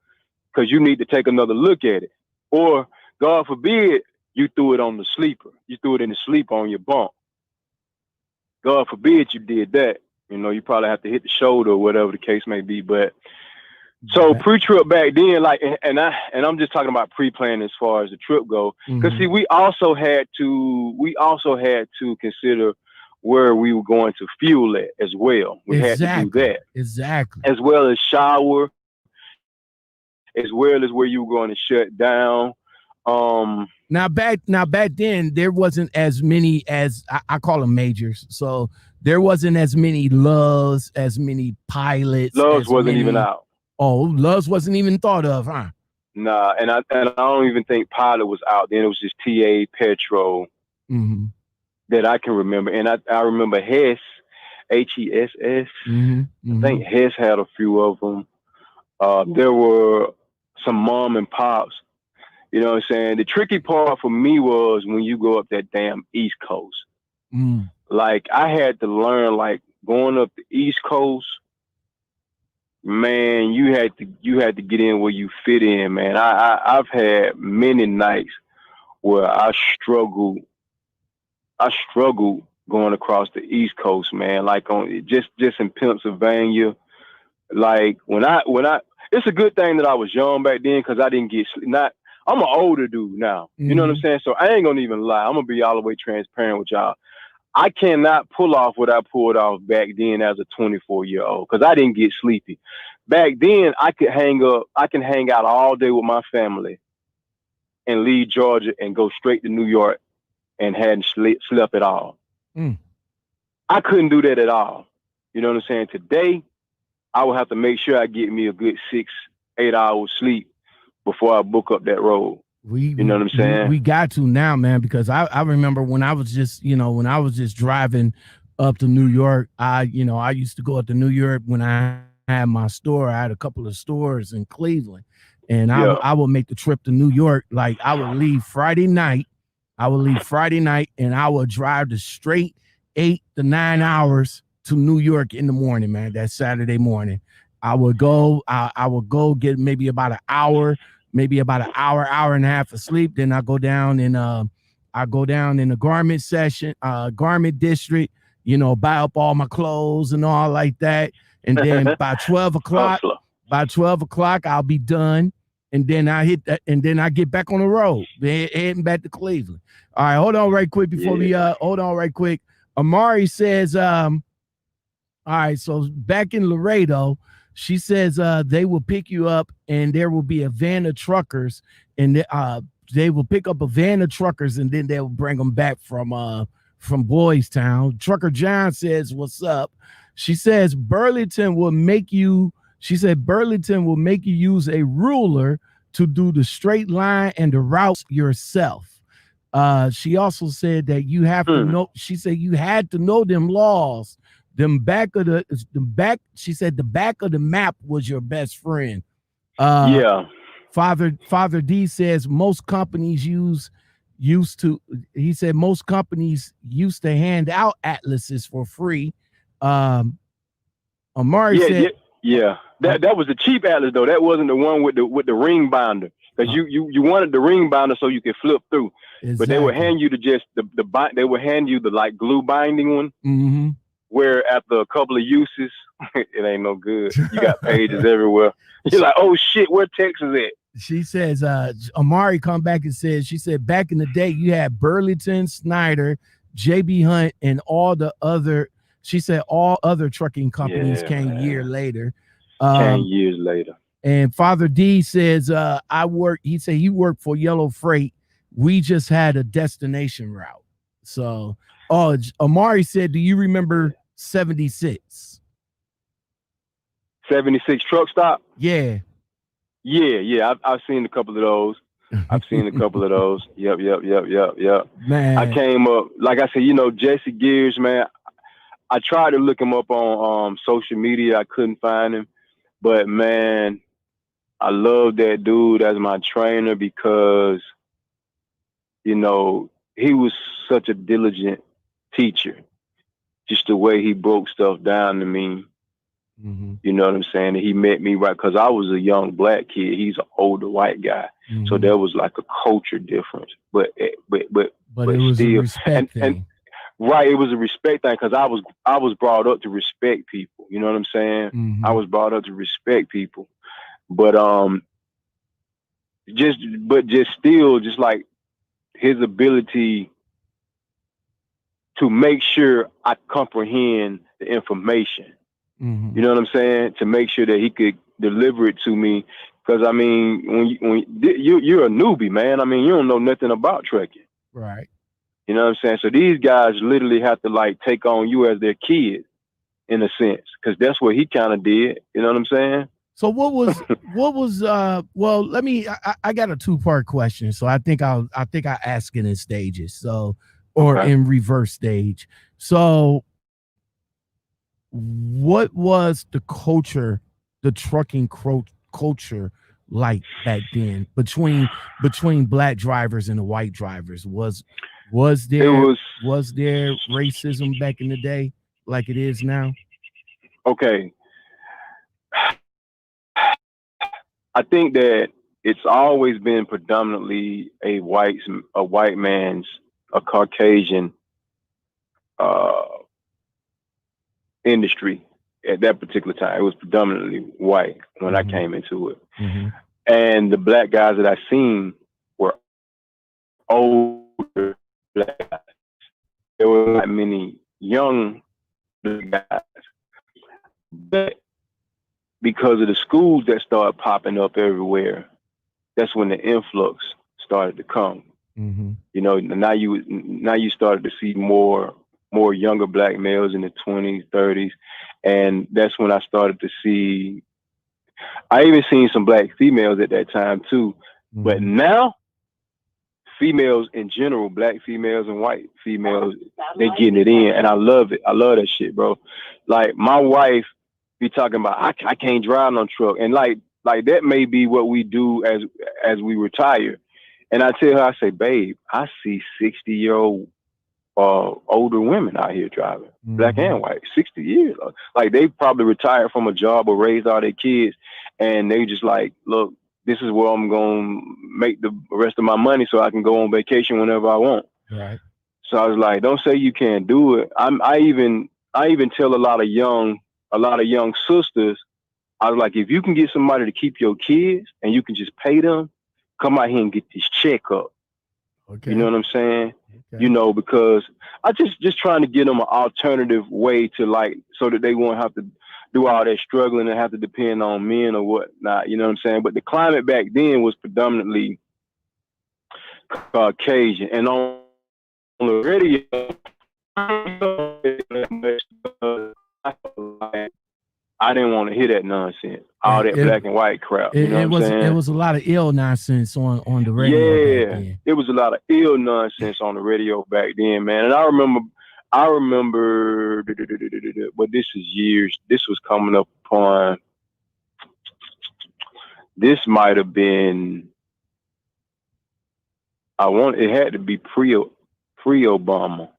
because you need to take another look at it. Or God forbid you threw it on the sleeper. You threw it in the sleep on your bump. God forbid you did that. You probably have to hit the shoulder or whatever the case may be. But so pre-trip back then, like, and I'm just talking about pre-planning as far as the trip go. Because see, we also had to consider where we were going to fuel at as well. We had to do that. Exactly. As well as shower, as well as where you were going to shut down. Now back then there wasn't as many as I call them majors. So there wasn't as many Loves, as many pilots. Loves wasn't even out. Oh, Loves wasn't even thought of, huh? Nah, and I don't even think Pilot was out then. It was just TA Petro that I can remember. And I remember Hess, HESS. I think Hess had a few of them. There were some mom and pops. You know what I'm saying? The tricky part for me was when you go up that damn East Coast. Like, I had to learn, like, going up the East Coast, man, you had to get in where you fit in, man. I've had many nights where I struggled going across the East Coast, man. Like on just in Pennsylvania. Like when I it's a good thing that I was young back then because I didn't get I'm an older dude now. You know what I'm saying? So I ain't gonna even lie. I'm gonna be all the way transparent with y'all. I cannot pull off what I pulled off back then as a 24-year-old because I didn't get sleepy. Back then, I can hang out all day with my family and leave Georgia and go straight to New York and hadn't slept at all. I I couldn't do that at all. You know what I'm saying? Today, I would have to make sure I get me a good 6-8 hours sleep before I book up that road. You know what I'm saying? We got to now, man, because I remember when I was just, when I was just driving up to New York, I used to go up to New York when I had my store. I had a couple of stores in Cleveland, and I would make the trip to New York. Like I would leave Friday night. And I would drive the straight 8 to 9 hours to New York in the morning, man. That Saturday morning. I would go get maybe about an hour hour and a half of sleep. Then I go down in the garment district, buy up all my clothes and all like that. And then by 12 o'clock, I'll be done. And then I get back on the road, heading back to Cleveland. All right, hold on right quick Amari says, all right, so back in Laredo, she says they will pick you up and there will be a van of truckers, and they will pick up a van of truckers and then they'll bring them back from Boys Town. Trucker John says, what's up? She says Burlington will make you use a ruler to do the straight line and the routes yourself. She also said that you have to know, she said you had to know them laws. She said the back of the map was your best friend. Father D says most companies used to hand out atlases for free. Amari said, that was the cheap atlas though. That wasn't the one with the ring binder, because you wanted the ring binder so you could flip through. Exactly. But they would hand you they would hand you the like glue binding one. Mm-hmm. Where after a couple of uses, it ain't no good. You got pages everywhere. You're like, oh shit, where text is at? She says, Amari come back and says, she said back in the day you had Burlington, Snyder, JB Hunt, and all other trucking companies came a year later. 10 years later. And Father D says, he said he worked for Yellow Freight. We just had a destination route. So, Amari said, do you remember 76? 76 truck stop? Yeah. I've seen a couple of those. Yep. Man, I came up, like I said, Jesse Gears, man. I tried to look him up on social media. I couldn't find him, but man, I love that dude as my trainer because, he was such a diligent teacher. Just the way he broke stuff down to me. Mm-hmm. You know what I'm saying? And he met me right, because I was a young black kid. He's an older white guy. Mm-hmm. So there was like a culture difference. But it was still, a respect thing. Right, it was a respect thing, because I was brought up to respect people. You know what I'm saying? Mm-hmm. I was brought up to respect people. But just like his ability to make sure I comprehend the information. Mm-hmm. You know what I'm saying? To make sure that he could deliver it to me. Because I mean, when you're a newbie, man. I mean, you don't know nothing about trucking. Right. You know what I'm saying? So these guys literally have to like take on you as their kid, in a sense, because that's what he kind of did. You know what I'm saying? So what was well, let me, I got a 2-part question. So I think I ask it in stages. So, or in reverse stage. So what was the trucking culture like back then between black drivers and the white drivers? Was there racism back in the day like it is now? Okay. I think that it's always been predominantly a Caucasian industry at that particular time. It was predominantly white when I came into it. Mm-hmm. And the black guys that I seen were older black guys. There were not many young black guys. But because of the schools that started popping up everywhere, that's when the influx started to come. Mm-hmm. Now you started to see more more younger black males in the 20s, 30s. And that's when I started to see, I even seen some black females at that time too. Mm-hmm. But now, females in general, black females and white females, they getting it in. And I love it. I love that shit, bro. Like my wife be talking about, I can't drive no truck. And like that may be what we do as we retire. And I tell her, I say, babe, I see 60-year-old older women out here driving, mm-hmm. black and white, 60 years. Like they probably retired from a job or raised all their kids. And they just like, look, this is where I'm going to make the rest of my money so I can go on vacation whenever I want. Right. So I was like, don't say you can't do it. I even tell a lot of young sisters, I was like, if you can get somebody to keep your kids and you can just pay them, come out here and get this check up. Okay. You know what I'm saying? Okay. You know, because I just trying to get them an alternative way to like, so that they won't have to do all that struggling and have to depend on men or whatnot. You know what I'm saying? But the climate back then was predominantly Caucasian, and on the radio, I didn't want to hear that nonsense. All that black and white crap. You know what I'm saying? It was a lot of ill nonsense on the radio. Yeah, back then. It was a lot of ill nonsense on the radio back then, man. And I remember, but this is years. This was coming up upon. This might have been. It had to be pre-Obama.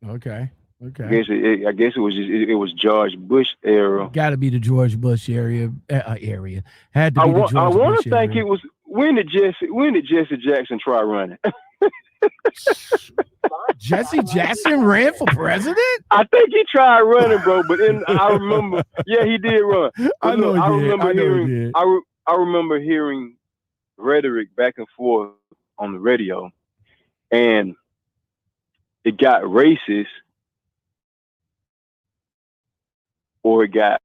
Okay. Okay. I guess it was George Bush era. Got to be the George Bush area. Had to be the George Bush area. I want to think it was when did Jesse Jackson try running? Jesse Jackson ran for president? I think he tried running, bro. But I remember, yeah, he did run. I remember hearing rhetoric back and forth on the radio, and it got racist. Or it got,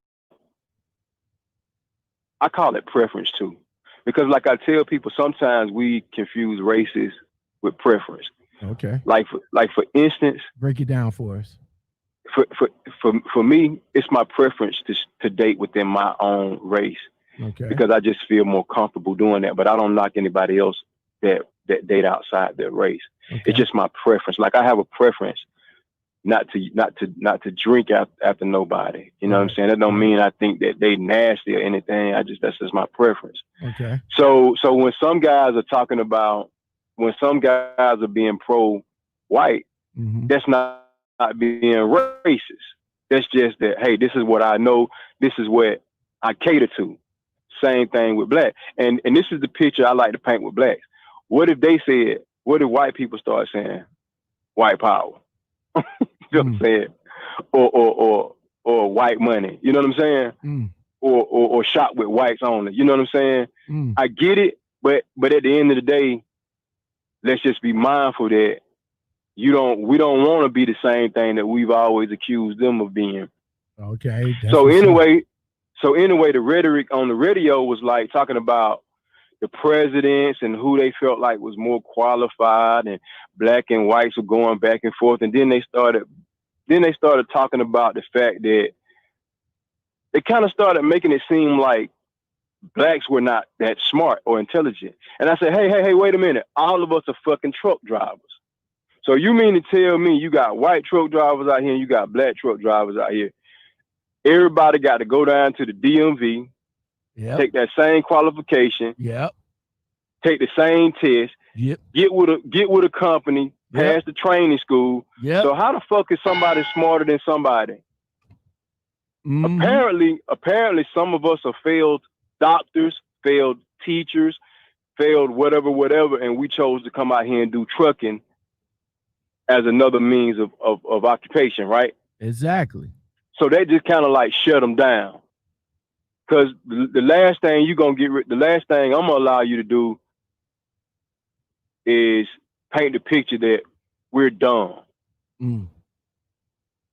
I call it preference too. Because like I tell people, sometimes we confuse racist with preference. Okay. Like for instance. Break it down for us. For me, it's my preference to date within my own race. Okay. Because I just feel more comfortable doing that. But I don't knock anybody else that date outside their race. Okay. It's just my preference. Like I have a preference not to drink after nobody. You know what I'm saying? That don't mean I think that they nasty or anything. That's just my preference. Okay. So when some guys are being pro-white, mm-hmm. that's not being racist. That's just that, hey, this is what I know. This is what I cater to. Same thing with black. And this is the picture I like to paint with blacks. What if white people start saying white power? You know what I'm saying? Or white money. You know what I'm saying? Mm. Or shop with whites only. You know what I'm saying? Mm. I get it, but at the end of the day, let's just be mindful that we don't want to be the same thing that we've always accused them of being. Okay. So anyway, the rhetoric on the radio was like talking about the presidents and who they felt like was more qualified, and black and whites were going back and forth. And then they started talking about the fact that they kind of started making it seem like blacks were not that smart or intelligent. And I said, hey, wait a minute. All of us are fucking truck drivers. So you mean to tell me you got white truck drivers out here and you got black truck drivers out here? Everybody got to go down to the DMV, take that same qualification, take the same test, get with a company, pass the training school. So how the fuck is somebody smarter than somebody? Mm-hmm. Apparently some of us are failed doctors, failed teachers, failed whatever, and we chose to come out here and do trucking as another means of occupation, right? Exactly. So they just kind of like shut them down. Because the last thing I'm gonna allow you to do is paint the picture that we're dumb. Mm.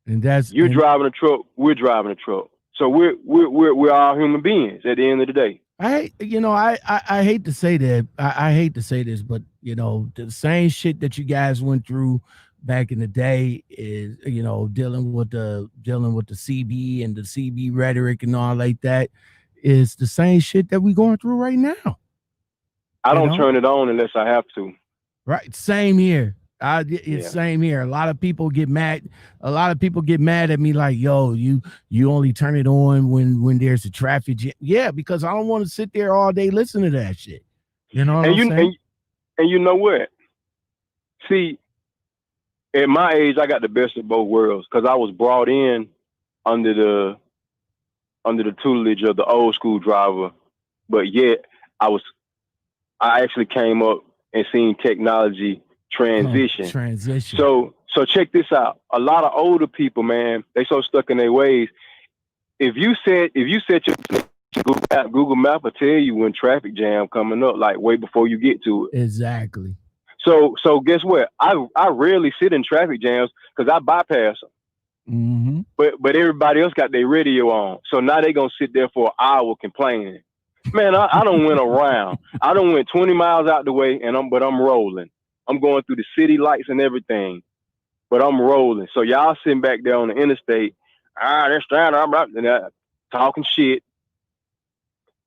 And you're driving a truck, we're driving a truck. So we're all human beings at the end of the day. I hate to say that. I hate to say this, but the same shit that you guys went through back in the day is, you know, dealing with the CB and the CB rhetoric and all like that is the same shit that we going through right now. I don't turn it on unless I have to. Right. Same here. It's same here. A lot of people get mad. A lot of people get mad at me like, yo, you only turn it on when there's a traffic jam. Yeah, because I don't want to sit there all day listening to that shit. You know what I'm saying? And you know what? See, at my age, I got the best of both worlds because I was brought in under the tutelage of the old school driver, but yet I actually came up and seen technology transition. So check this out. A lot of older people, man, they so stuck in their ways. If you set your Google Map will tell you when traffic jam coming up, like way before you get to it. Exactly. So guess what? I rarely sit in traffic jams because I bypass them. Mm-hmm. But everybody else got their radio on, so now they gonna sit there for an hour complaining. Man, I don't went around. I don't went 20 miles out the way, but I'm rolling. I'm going through the city lights and everything, but I'm rolling. So y'all sitting back there on the interstate, they're talking shit.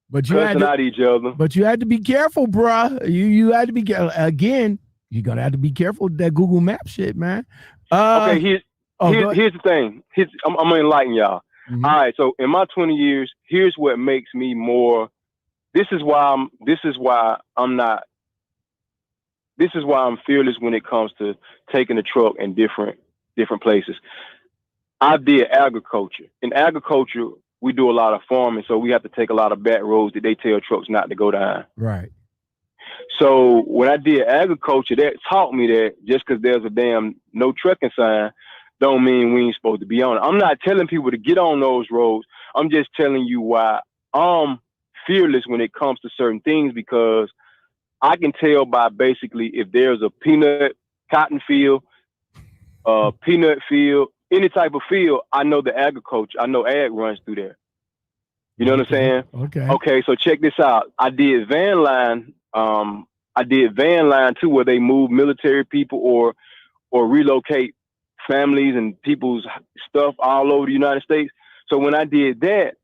But you had to, out each other. But you had to be careful, bruh. You had to be again. You're gonna have to be careful with that Google Map shit, man. Okay, here's the thing. I'm gonna enlighten y'all. Mm-hmm. All right, so in my 20 years, here's what makes me more. This is why I'm fearless when it comes to taking the truck in different places. I did agriculture. In agriculture, we do a lot of farming, so we have to take a lot of back roads that they tell trucks not to go down. Right. So when I did agriculture, that taught me that just because there's a damn no trucking sign, don't mean we ain't supposed to be on it. I'm not telling people to get on those roads. I'm just telling you why I'm fearless when it comes to certain things, because I can tell by basically if there's a cotton field, peanut field, any type of field, I know the agriculture. I know ag runs through there. You know what I'm saying? Okay. So check this out. I did van line. I did van line too, where they move military people or relocate families and people's stuff all over the United States. So when I did that,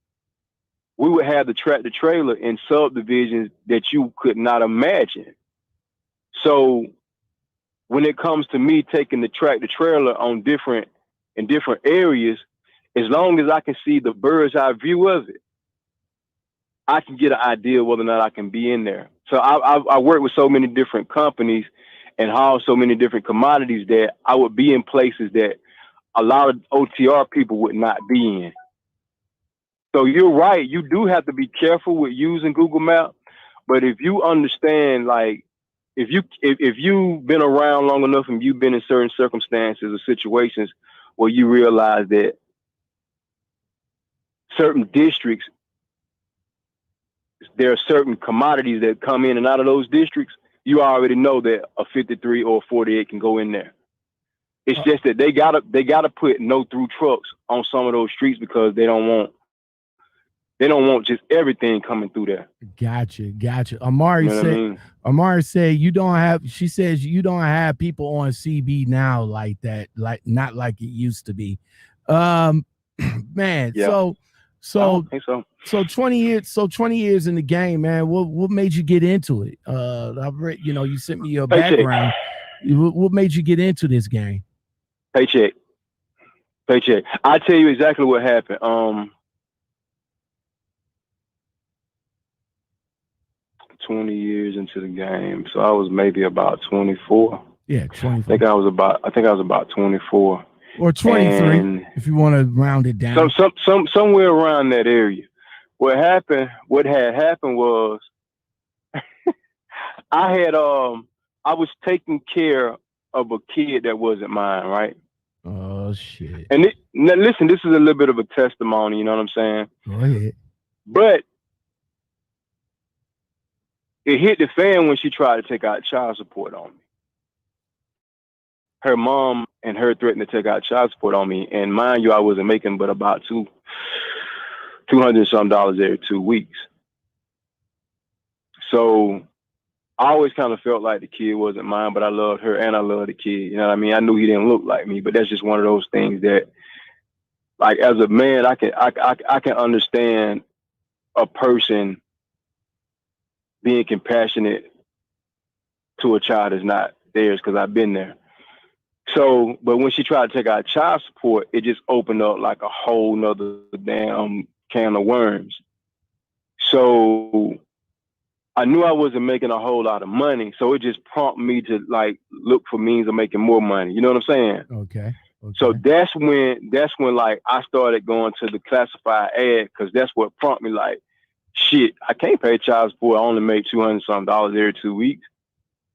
we would have the tractor trailer in subdivisions that you could not imagine. So when it comes to me taking the tractor trailer in different areas, as long as I can see the bird's eye view of it, I can get an idea whether or not I can be in there. So I work with so many different companies and haul so many different commodities that I would be in places that a lot of OTR people would not be in. So you're right. You do have to be careful with using Google Maps. But if you understand, like, if you've been around long enough and you've been in certain circumstances or situations where you realize that certain districts, there are certain commodities that come in and out of those districts, you already know that a 53 or a 48 can go in there. It's just that they gotta put no through trucks on some of those streets because they don't want just everything coming through there. Gotcha. Amari said she says you don't have people on CB now like that, like not like it used to be. Man, yeah. So 20 years in the game, man. What made you get into it? I've read, you sent me your background. What made you get into this game? Paycheck. I tell you exactly what happened. 20 years into the game, so I was maybe about 24. Yeah, 24. I think I was about 24 or 23, and if you want to round it down. Somewhere around that area. What had happened was I was taking care of a kid that wasn't mine, right? Oh shit! And now listen, this is a little bit of a testimony. You know what I'm saying? Go ahead. But it hit the fan when she tried to take out child support on me. Her mom and her threatened to take out child support on me. And mind you, I wasn't making but about $200 some every 2 weeks. So I always kind of felt like the kid wasn't mine, but I loved her and I loved the kid. You know what I mean? I knew he didn't look like me, but that's just one of those things that, like, as a man, I can understand a person being compassionate to a child that's not theirs, because I've been there. So, but when she tried to take out child support, it just opened up like a whole nother damn can of worms. So I knew I wasn't making a whole lot of money, so it just prompted me to like look for means of making more money. You know what I'm saying? Okay. So that's when like I started going to the classified ad, because that's what prompted me like, shit, I can't pay child support. I only make $200 something every 2 weeks.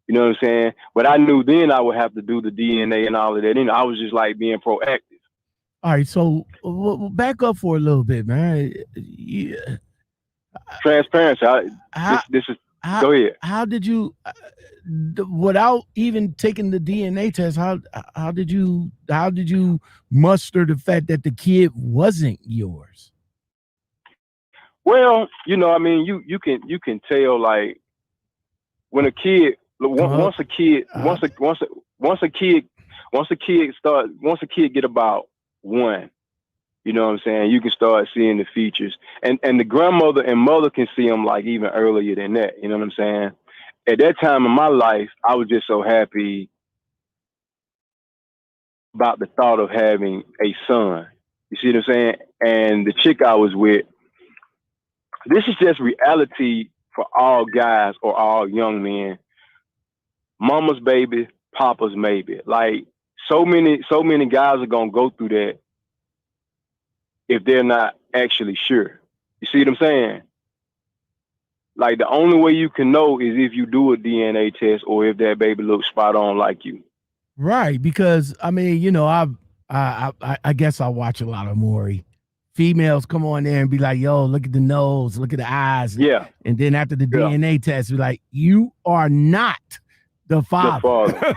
You know what I'm saying? But I knew then I would have to do the DNA and all of that. And I was just like being proactive. All right, so back up for a little bit, man. Yeah. Transparency. This is. Go ahead. How did you, without even taking the DNA test, how did you muster the fact that the kid wasn't yours? Well, you know, I mean, you can tell, like, when a kid once a kid get about one, you know what I'm saying, you can start seeing the features, and the grandmother and mother can see them like even earlier than that. You know what I'm saying? At that time in my life, I was just so happy about the thought of having a son. You see what I'm saying? And the chick I was with, this is just reality for all guys or all young men. Mama's baby, papa's maybe. Like, so many guys are gonna go through that if they're not actually sure. You see what I'm saying? Like, the only way you can know is if you do a DNA test or if that baby looks spot on like you. Right, because I mean, you know, I guess I watch a lot of Maury. Females come on there and be like, yo, look at the nose, look at the eyes. Yeah. And then after the DNA test, be like, you are not the father.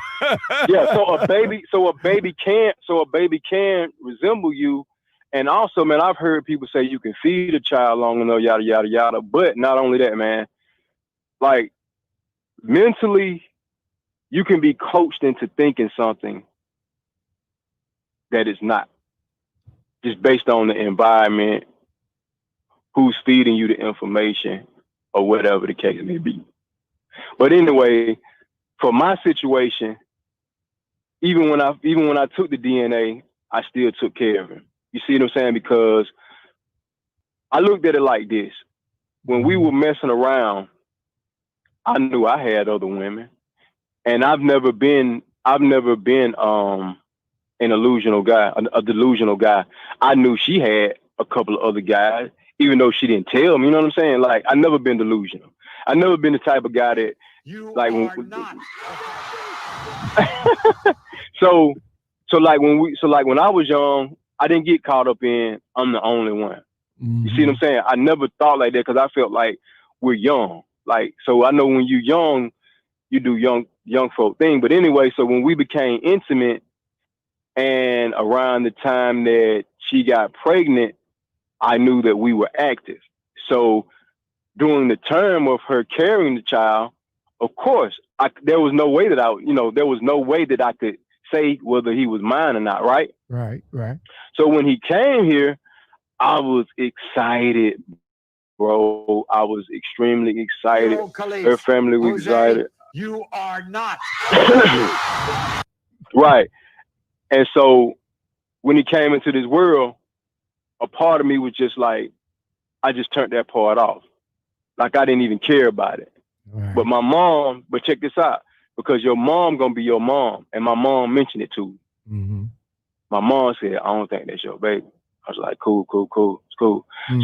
Yeah, so a baby can resemble you. And also, man, I've heard people say you can feed a child long enough, yada, yada, yada. But not only that, man, like, mentally, you can be coached into thinking something that is not, just based on the environment, who's feeding you the information, or whatever the case may be. But anyway, for my situation, even when I took the DNA, I still took care of him. You see what I'm saying? Because I looked at it like this. When we were messing around, I knew I had other women. And I've never been an delusional guy. I knew she had a couple of other guys, even though she didn't tell me. You know what I'm saying? Like, I never been delusional. I never been the type of guy that you like are when, not. so when I was young, I didn't get caught up in I'm the only one. You see what I'm saying? I never thought like that because I felt like we're young. Like, so I know when you're young, you do young folk thing. But anyway, so when we became intimate, and around the time that she got pregnant, I knew that we were active. So during the term of her carrying the child, of course, there was no way that I could say whether he was mine or not, right? Right. So when he came here, I was excited, bro. I was extremely excited. Her family was excited. You are not. Right. And so when he came into this world, a part of me was just like, I just turned that part off. Like, I didn't even care about it. Right. But check this out, because your mom gonna be your mom. And my mom mentioned it too. Mm-hmm. My mom said, I don't think that's your baby. I was like, cool. It's cool. Mm-hmm.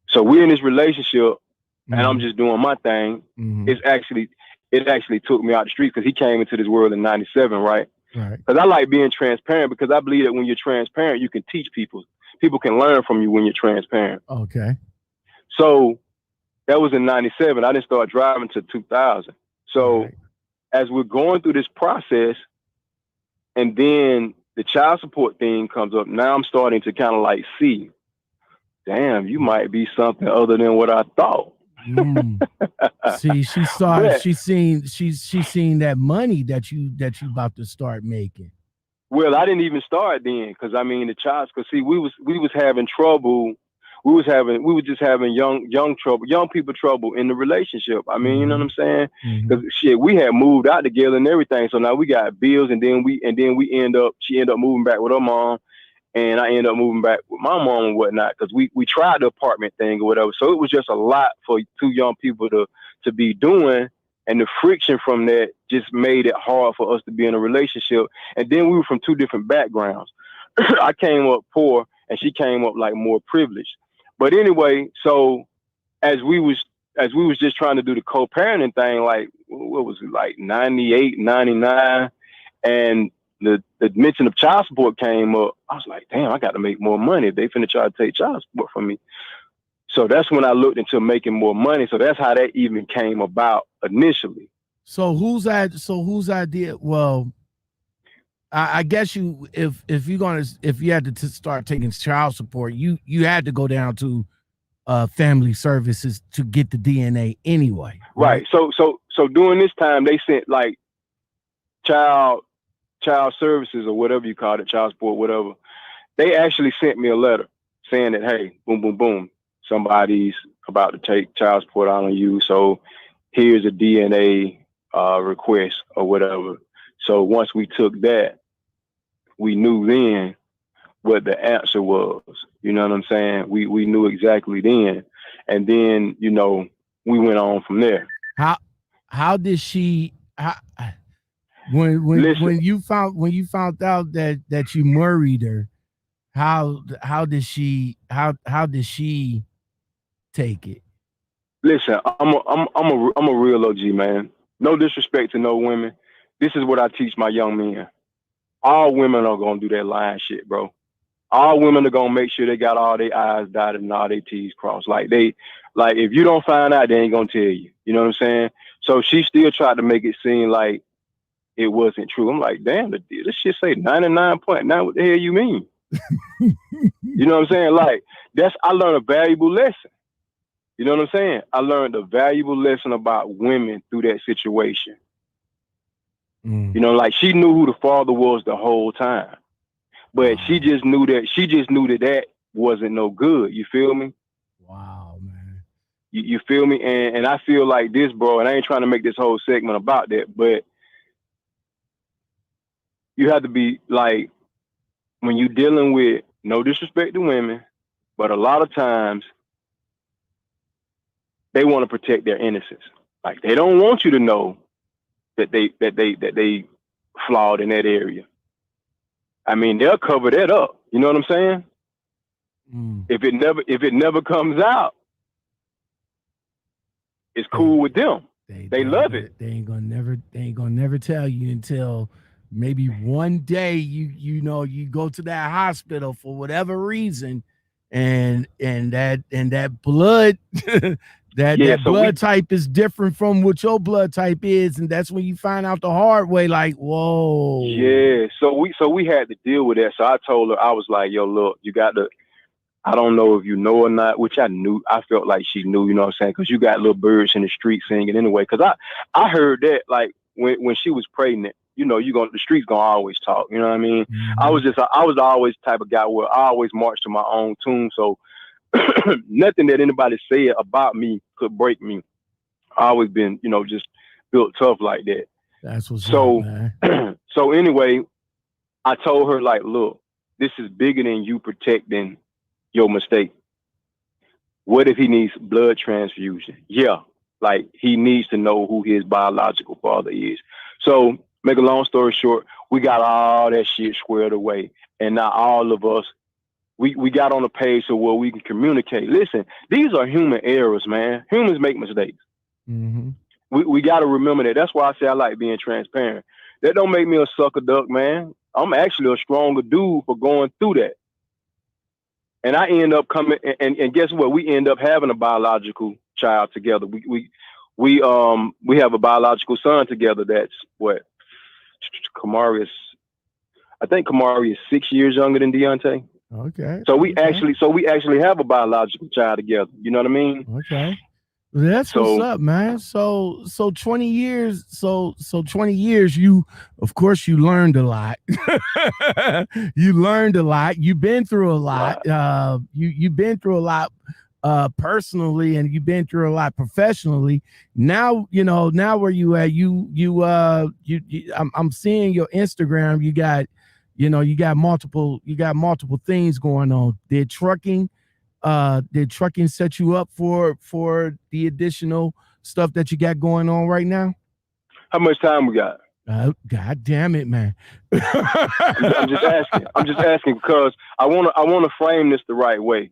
So we're in this relationship, and I'm just doing my thing. Mm-hmm. It actually took me out the street because he came into this world in 97, right? Right. Because I like being transparent, because I believe that when you're transparent, you can teach people. People can learn from you when you're transparent. Okay. So that was in 97. I didn't start driving till 2000. So as we're going through this process, and then the child support thing comes up, now I'm starting to kind of like see, damn, you might be something other than what I thought. See, she seen that money that you about to start making. Well, I didn't even start then, because I mean the child. Because see, we was having trouble. We was just having young people trouble in the relationship. I mean, you know what I'm saying? Because shit, we had moved out together and everything. So now we got bills, and then she ended up moving back with her mom, and I ended up moving back with my mom and whatnot. Because we tried the apartment thing or whatever. So it was just a lot for two young people to be doing. And the friction from that just made it hard for us to be in a relationship. And then we were from two different backgrounds. I came up poor and she came up like more privileged. But anyway, so as we was just trying to do the co-parenting thing, like what was it, like 98, 99, and the mention of child support came up, I was like, damn, I got to make more money. They finna try to take child support from me. So that's when I looked into making more money. So that's how that even came about initially. So whose idea? Well, I guess if you had to start taking child support, you had to go down to family services to get the DNA anyway. Right. So during this time they sent like child services or whatever you call it, child support, whatever. They actually sent me a letter saying that, hey, boom, boom, boom, somebody's about to take child support out on you. So here's a DNA request or whatever. So once we took that, we knew then what the answer was. You know what I'm saying? We knew exactly then. And then, you know, we went on from there. How did she when you found out that you married her, how did she take it? Listen, I'm a real OG, man. No disrespect to no women. This is what I teach my young men. All women are gonna do that lying shit, bro. All women are gonna make sure they got all their I's dotted and all their T's crossed. Like if you don't find out, they ain't gonna tell you. You know what I'm saying? So she still tried to make it seem like it wasn't true. I'm like, damn, this shit say 99.9. What the hell you mean? You know what I'm saying? Like I learned a valuable lesson. You know what I'm saying? I learned a valuable lesson about women through that situation. You know, like she knew who the father was the whole time, but she just knew that wasn't no good. You feel me? Wow, man. You feel me? And I feel like this, bro, and I ain't trying to make this whole segment about that, but you have to be like, when you're dealing with, no disrespect to women, but a lot of times they want to protect their innocence. Like they don't want you to know that they flawed in that area. I mean, they'll cover that up. You know what I'm saying? If it never comes out, it's cool with them. They love it. They ain't gonna never tell you until maybe one day you know you go to that hospital for whatever reason, and that blood blood type is different from what your blood type is, and that's when you find out the hard way, like, whoa. Yeah. So we had to deal with that. So I told her, I was like, yo, look, you got to, I don't know if you know or not, which I knew. I felt like she knew, you know what I'm saying? Because you got little birds in the street singing anyway. Because I heard that, like, when she was pregnant, you know, the streets gonna always talk. You know what I mean? I was always the type of guy where I always marched to my own tune. So nothing that anybody said about me could break me. I always been, you know, just built tough like that. That's what's up, man. So anyway, I told her, like, look, this is bigger than you protecting your mistake. What if he needs blood transfusion? Yeah, like he needs to know who his biological father is. So make a long story short, we got all that shit squared away. And now all of us, we got on a page so where we can communicate. Listen, these are human errors, man. Humans make mistakes. We got to remember that. That's why I say I like being transparent. That don't make me a sucker duck, man. I'm actually a stronger dude for going through that. And I end up coming, and guess what? We end up having a biological child together. We have a biological son together. That's what Kamari is. I think Kamari is 6 years younger than Deontay. Okay. So we actually have a biological child together. You know what I mean? Okay. That's So what's up, man. So 20 years, so 20 years, you of course you learned a lot. You learned a lot. You've been through a lot. right. You've been through a lot personally, and you've been through a lot professionally. Now, now where you at, I'm seeing your Instagram, you got multiple things going on. Did trucking set you up for the additional stuff that you got going on right now? How much time we got? God damn it, man. I'm just asking. I'm just asking because I want to frame this the right way.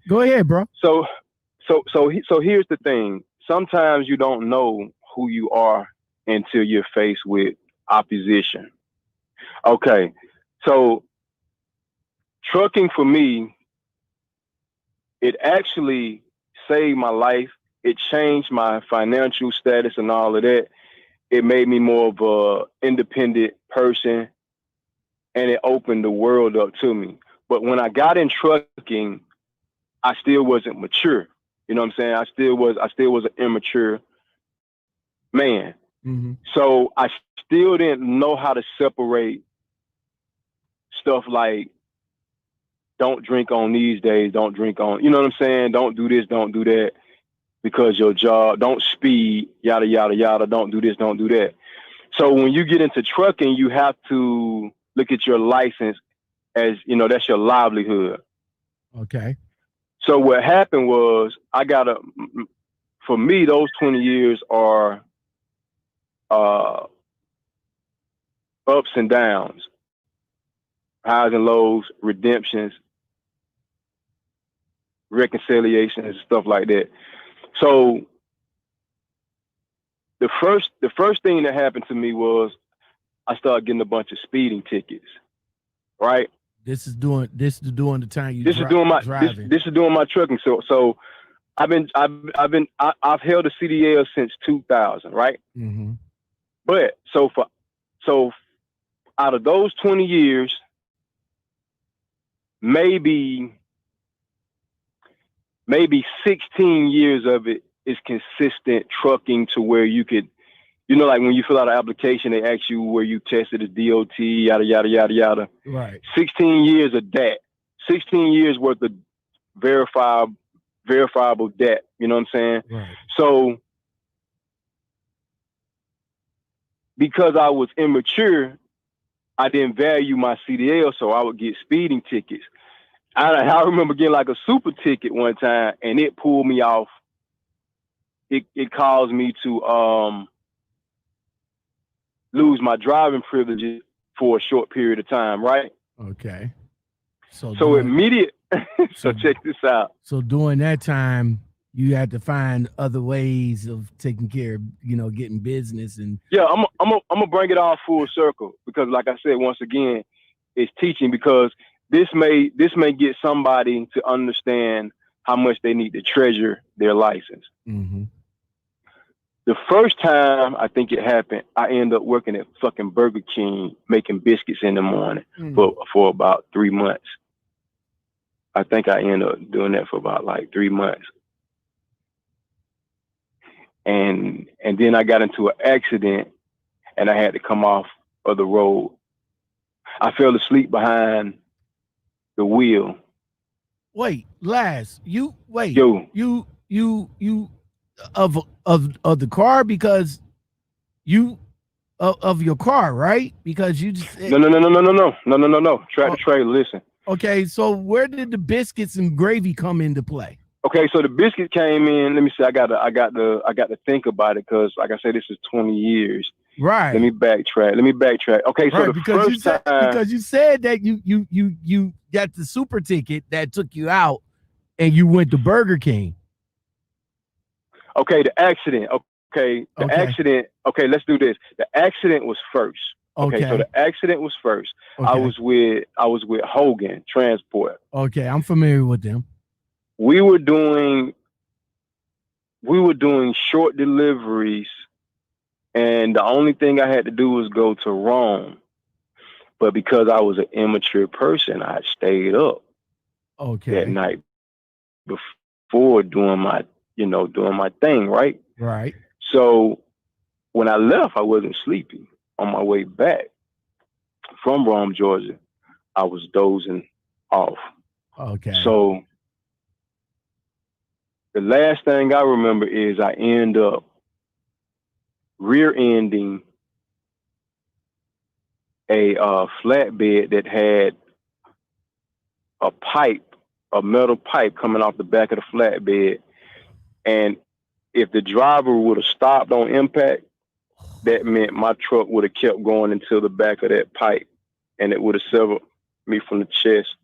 Go ahead, bro. So here's the thing. Sometimes you don't know who you are until you're faced with opposition. Okay. So trucking for me, it actually saved my life. It changed my financial status and all of that. It made me more of a independent person, and it opened the world up to me. But when I got in trucking, I still wasn't mature. You know what I'm saying? I still was an immature man. Mm-hmm. So I still didn't know how to separate stuff like don't drink on these days, don't drink on, you know what I'm saying? Don't do this, don't do that because your job, don't speed, yada, yada, yada, don't do this, don't do that. So when you get into trucking, you have to look at your license as, that's your livelihood. Okay. So what happened was for me, those 20 years are ups and downs, highs and lows, redemptions, reconciliations, and stuff like that. So the first thing that happened to me was I started getting a bunch of speeding tickets. Right. This is during the time you driving. This is doing my trucking. So I've held a CDL since 2000. Right. Mm-hmm. But so out of those 20 years, maybe 16 years of it is consistent trucking to where you could, like when you fill out an application, they ask you where you tested as DOT, yada, yada, yada, yada. Right. 16 years of that. 16 years worth of verifiable debt. You know what I'm saying? Right. So because I was immature, I didn't value my CDL, so I would get speeding tickets. I remember getting like a super ticket one time, and it pulled me off. It caused me to lose my driving privileges for a short period of time, right? Okay. So check this out. So during that time, you had to find other ways of taking care of, getting business and. Yeah, I'm gonna bring it all full circle because, like I said, once again, it's teaching because this may get somebody to understand how much they need to treasure their license. Mm-hmm. The first time I think it happened, I ended up working at fucking Burger King making biscuits in the morning for about 3 months. I think I ended up doing that for about like 3 months. And then I got into an accident and I had to come off of the road. I fell asleep behind the wheel. Wait, Laz, you of the car because you of your car, right? Because you just No. Track the trailer. Listen. Okay, so where did the biscuits and gravy come into play? Okay, so the biscuit came in. Let me see. I got to think about it because, like I said, this is 20 years. Right. Let me backtrack. Okay, so right, because you said that you got the super ticket that took you out, and you went to Burger King. Okay, the accident. Okay, accident. Okay, let's do this. The accident was first. Okay, so the accident was first. Okay. I was with Hogan Transport. Okay, I'm familiar with them. We were doing short deliveries, and the only thing I had to do was go to Rome. But because I was an immature person, I stayed up that night before doing my doing my thing, right? Right. So when I left, I wasn't sleepy. On my way back from Rome, Georgia, I was dozing off. Okay. So the last thing I remember is I end up rear-ending a flatbed that had a metal pipe coming off the back of the flatbed. And if the driver would have stopped on impact, that meant my truck would have kept going until the back of that pipe, and it would have severed me from the chest.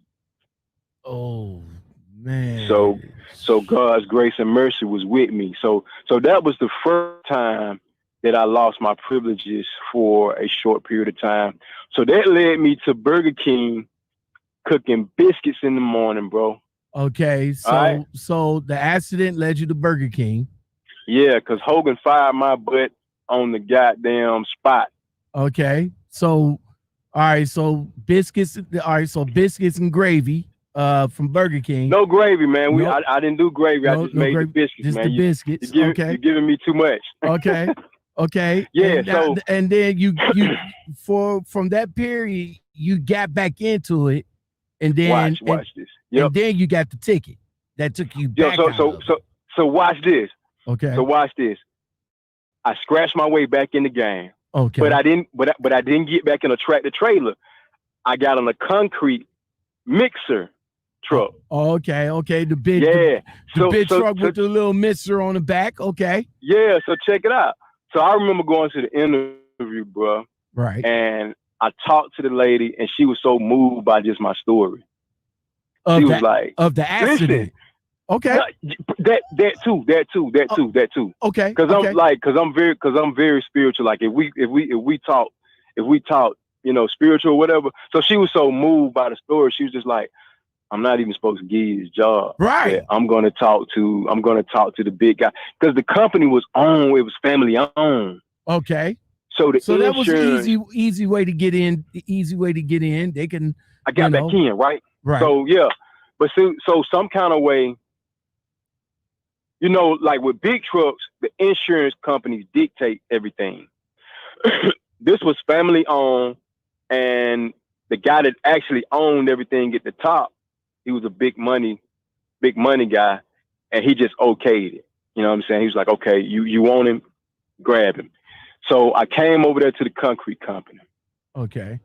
Oh man. So God's grace and mercy was with me. So that was the first time that I lost my privileges for a short period of time. So that led me to Burger King cooking biscuits in the morning, bro. Okay, so the accident led you to Burger King. Yeah, because Hogan fired my butt on the goddamn spot. Okay, so all right, so biscuits. All right, so biscuits and gravy. From Burger King. No gravy, man. I didn't do gravy. I just made the biscuits, just man. The biscuits. You're giving me too much. Okay. Yeah. And then you from that period you got back into it, and then watch this. Yep. And then you got the ticket that took you back. So watch this. Okay. So watch this. I scratched my way back in the game. Okay. But I didn't get back in a tractor trailer. I got on a concrete mixer truck. Okay. The big truck with the little mixer on the back. Okay. Yeah. So check it out. So I remember going to the interview, bro. Right. And I talked to the lady, and she was so moved by just my story. She was like, of the accident. Listen, okay. That too. Okay. Because I'm very spiritual. Like if we talk, spiritual or whatever. So she was so moved by the story. She was just like, I'm not even supposed to give you this job. Right. I'm gonna talk to the big guy, because the company was family owned. Okay. So that was an easy way to get in. They can. I got back in, right? Right. So yeah, but so some kind of way, like with big trucks, the insurance companies dictate everything. This was family owned, and the guy that actually owned everything at the top, he was a big money guy, and he just okayed it. You know what I'm saying? He was like, okay, you want him, grab him. So I came over there to the concrete company. Okay.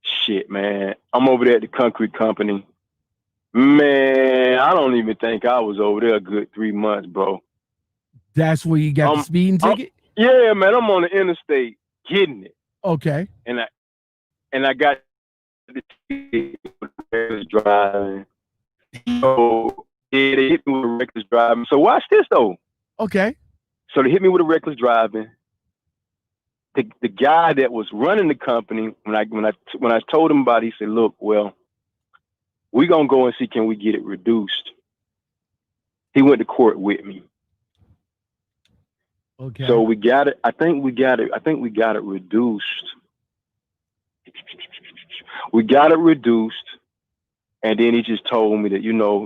Shit, man. I'm over there at the concrete company. Man, I don't even think I was over there a good 3 months, bro. That's where you got the speeding ticket? Yeah, man. I'm on the interstate getting it. Okay. And I got the ticket driving. So yeah, they hit me with reckless driving. So watch this though. Okay. So they hit me with a reckless driving. The guy that was running the company, when I told him about it, he said, look, well, we're gonna go and see, can we get it reduced? He went to court with me. Okay. So we got it. I think we got it reduced. We got it reduced. And then he just told me that,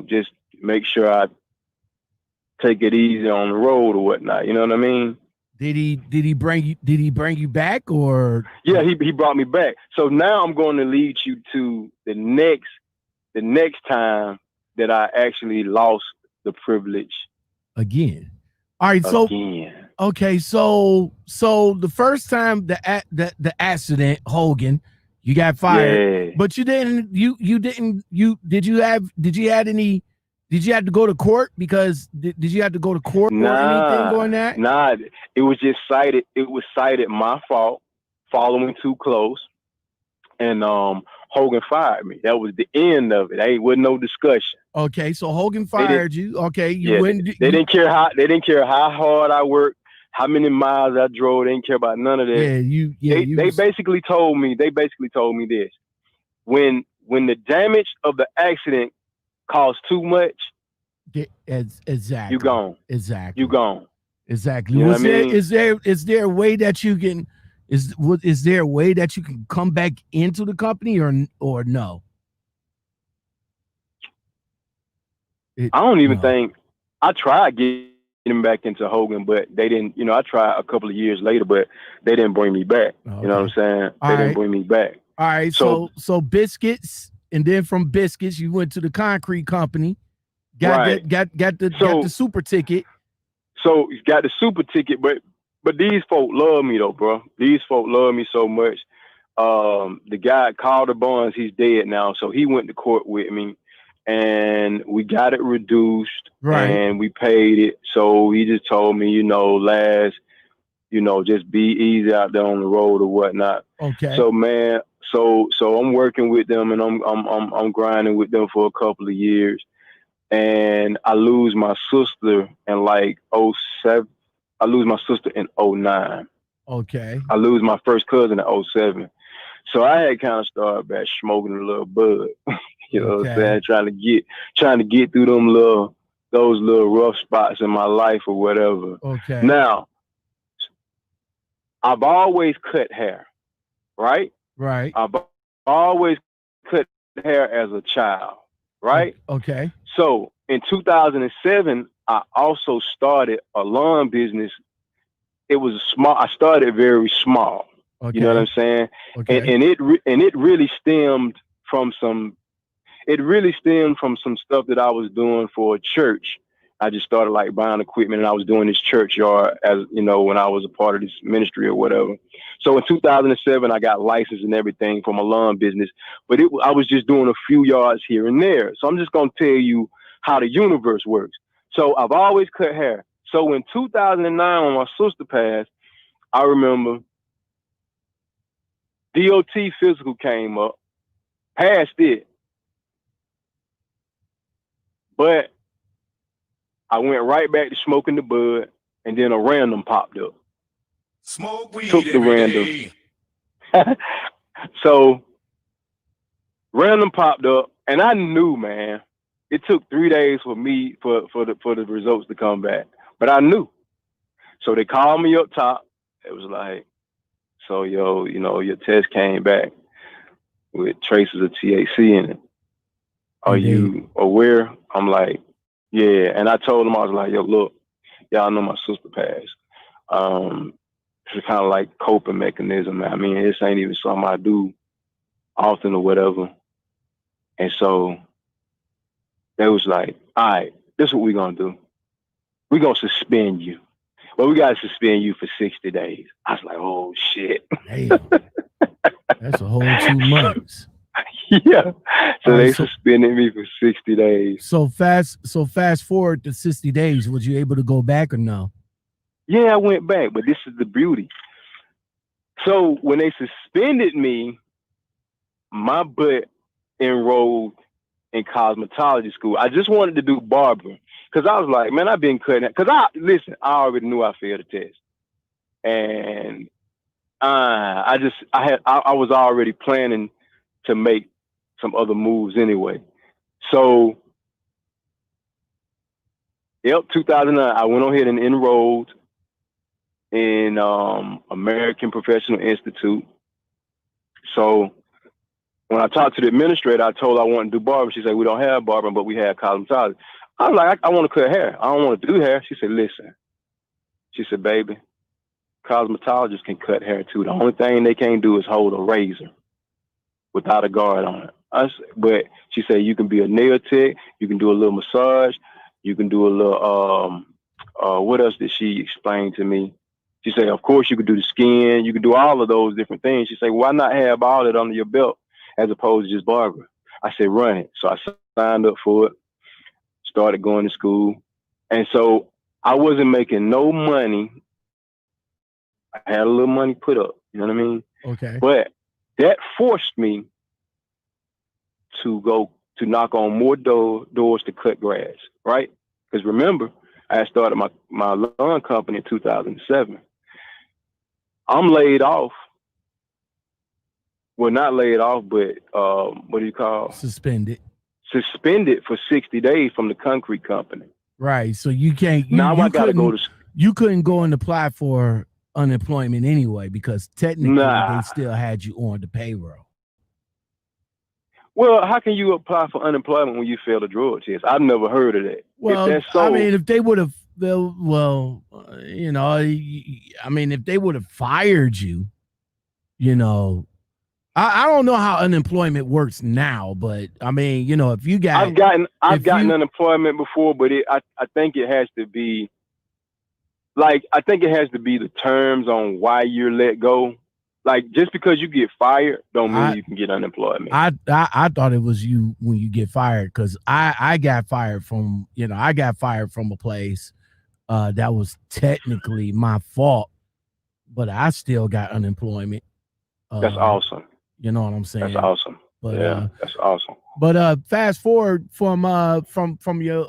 just make sure I take it easy on the road or whatnot. You know what I mean? Did he bring you back, or? Yeah, he brought me back. So now I'm going to lead you to the next time that I actually lost the privilege. Again. All right. So again. Okay. So the first time the accident, Hogan, you got fired, but you didn't. Did you have to go to court? Because did you have to go to court or anything on that? Nah, it was just cited. It was cited my fault, following too close, and Hogan fired me. That was the end of it. Ain't wasn't no discussion. Okay, so Hogan fired you. Okay, they didn't care how hard I worked, how many miles I drove. They didn't care about none of that. They basically told me this: when the damage of the accident cost too much, exactly, you gone. Exactly, you gone. Exactly. You know what I mean? Is there a way that you can is there a way that you can come back into the company or no? I don't even think I tried getting getting back into Hogan, but they didn't, you know, I tried a couple of years later, but they didn't bring me back. Okay. You know what I'm saying? They didn't bring me back. All right. So biscuits, and then from biscuits, you went to the concrete company. Got the super ticket. So you got the super ticket, but these folk love me though, bro. These folk love me so much. The guy Calder Barnes, he's dead now, so he went to court with me, and we got it reduced, and we paid it. So he just told me, you know, Laz, you know, just be easy out there on the road or whatnot. Okay. So man, so I'm working with them, and I'm grinding with them for a couple of years. And I lose my sister in like 07. I lose my sister in 09. Okay. I lose my first cousin in 07. So I had kind of started back smoking a little bud. You know what I'm saying? Trying to get through those little rough spots in my life or whatever. Okay. Now, I've always cut hair, right? Right. I've always cut hair as a child, right? Okay. So in 2007, I also started a lawn business. It was small. I started very small. Okay. You know what I'm saying? Okay. And it really stemmed from some stuff that I was doing for a church. I just started like buying equipment, and I was doing this churchyard, as you know, when I was a part of this ministry or whatever. So in 2007, I got licensed and everything for my lawn business, but I was just doing a few yards here and there. So I'm just going to tell you how the universe works. So I've always cut hair. So in 2009, when my sister passed, I remember DOT physical came up, passed it, but I went right back to smoking the bud, and then a random popped up. Smoke weed Took the every random. day. So random popped up, and I knew, man, it took 3 days for me for the results to come back, but I knew. So they called me up top. It was like, so yo, you know, your test came back with traces of THC in it. Are you aware? I'm like, yeah. And I told them, I was like, yo, look, y'all know my sister passed. It's kind of like coping mechanism. I mean, this ain't even something I do often or whatever. And so they was like, all right, this is what we're going to do. We're going to suspend you. Well, we got to suspend you for 60 days. I was like, oh, shit. Damn. That's a whole 2 months. Yeah. So they suspended me for 60 days. So fast forward to 60 days. Was you able to go back or no? Yeah, I went back, but this is the beauty. So when they suspended me, my butt enrolled in cosmetology school. I just wanted to do barbering because I was like, man, I've been cutting it. Because I already knew I failed the test. And I was already planning to make some other moves anyway. So, yep, 2009, I went on ahead and enrolled in American Professional Institute. So when I talked to the administrator, I told her I wanted to do barbering. She said, we don't have barbering, but we have cosmetology. I was like, I want to cut hair. I don't want to do hair. She said, listen. She said, baby, cosmetologists can cut hair too. The only thing they can't do is hold a razor without a guard on it. But she said, you can be a nail tech. You can do a little massage. You can do a little, what else did she explain to me? She said, of course, you could do the skin. You can do all of those different things. She said, why not have all that under your belt as opposed to just barbering? I said, run it. So I signed up for it, started going to school. And so I wasn't making no money. I had a little money put up, you know what I mean? Okay. But that forced me to go to knock on more doors to cut grass, right? Because remember, I had started my lawn company in 2007. I'm laid off. Well, not laid off, but what do you call? Suspended. Suspended for 60 days from the concrete company. Right. So you can't. I gotta go to. You couldn't go and apply for unemployment anyway because technically they still had you on the payroll. Well, how can you apply for unemployment when you fail a drug test? I've never heard of that. Well, I mean, if they would have Well, I mean, if they would have fired you, you know, I don't know how unemployment works now, but I mean, if you got, I've gotten unemployment before, but I think it has to be like, I think it has to be the terms on why you're let go. Like, just because you get fired don't mean you can get unemployment. I thought it was you when you get fired, because I got fired from a place that was technically my fault, but I still got unemployment. That's awesome. You know what I'm saying? That's awesome. But yeah, that's awesome. But fast forward from your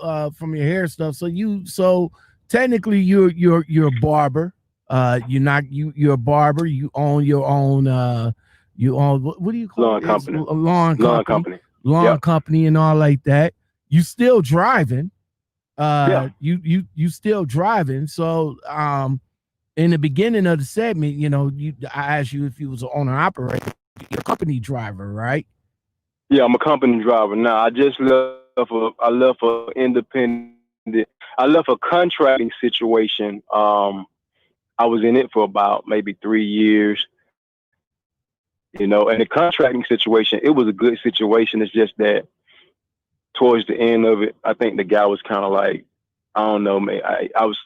hair stuff. So technically you're a barber. You're a barber. You own your own. You own what do you call it? Company. A lawn company. Lawn company and all like that. You still driving. You still driving. So in the beginning of the segment, I asked you if you was an owner operator. You're a company driver, right? Yeah, I'm a company driver now. I just left a independent. I left a contracting situation. I was in it for about maybe 3 years. And the contracting situation, it was a good situation. It's just that towards the end of it, I think the guy was kind of like, I don't know, man. I was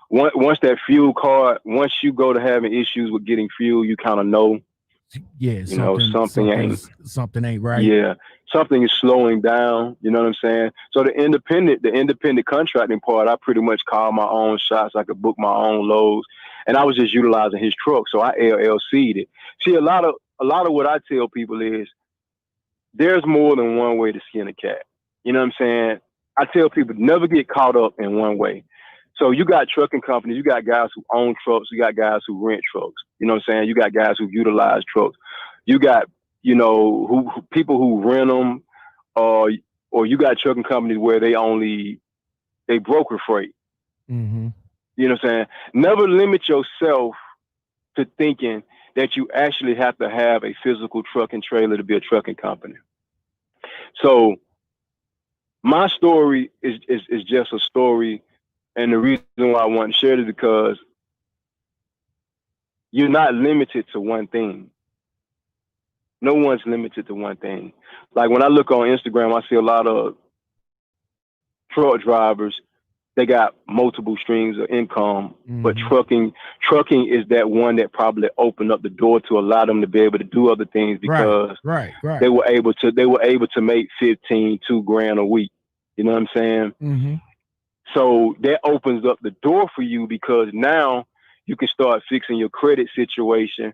once that fuel card, once you go to having issues with getting fuel, you kind of know. Yeah, something ain't right. Yeah, something is slowing down. You know what I'm saying? So the independent contracting part, I pretty much called my own shots. I could book my own loads, and I was just utilizing his truck. So I LLC'd it. See, a lot of what I tell people is there's more than one way to skin a cat. You know what I'm saying? I tell people never get caught up in one way. So you got trucking companies, you got guys who own trucks, you got guys who rent trucks. You know what I'm saying? You got guys who utilize trucks. You got, who people who rent them, or you got trucking companies where they broker freight. Mm-hmm. You know what I'm saying? Never limit yourself to thinking that you actually have to have a physical trucking trailer to be a trucking company. So my story is just a story. And the reason why I want to share it is because you're not limited to one thing. No one's limited to one thing. Like when I look on Instagram, I see a lot of truck drivers. They got multiple streams of income, but trucking is that one that probably opened up the door to allow them to be able to do other things because right. they were able to make $2,000 a week. You know what I'm saying? Mm-hmm. So that opens up the door for you because now you can start fixing your credit situation.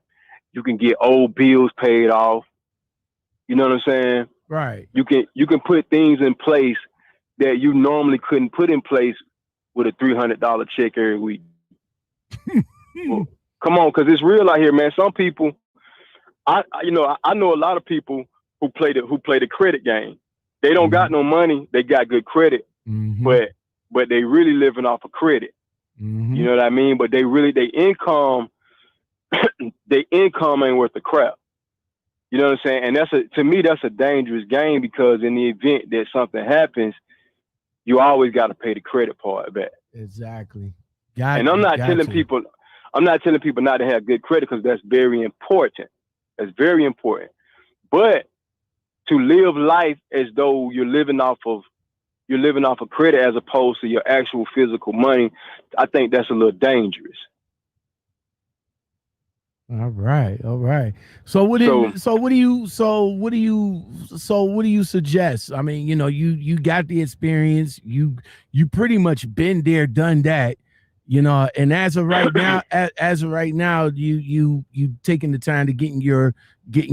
You can get old bills paid off. You know what I'm saying? Right. You can put things in place that you normally couldn't put in place with a $300 check every week. Well, come on, because it's real out here, man. Some people, I know a lot of people who play the credit game. They don't got no money. They got good credit, but they really living off of credit. Mm-hmm. You know what I mean? But they income ain't worth the crap. You know what I'm saying? And to me, that's a dangerous game because in the event that something happens, you always got to pay the credit part back. Exactly. And I'm not telling people not to have good credit because that's very important. That's very important. But to live life as though you're living off of credit as opposed to your actual physical money, I think that's a little dangerous. All right. So what do you suggest? I mean, you got the experience. You pretty much been there, done that. And as of right now, you taking the time to getting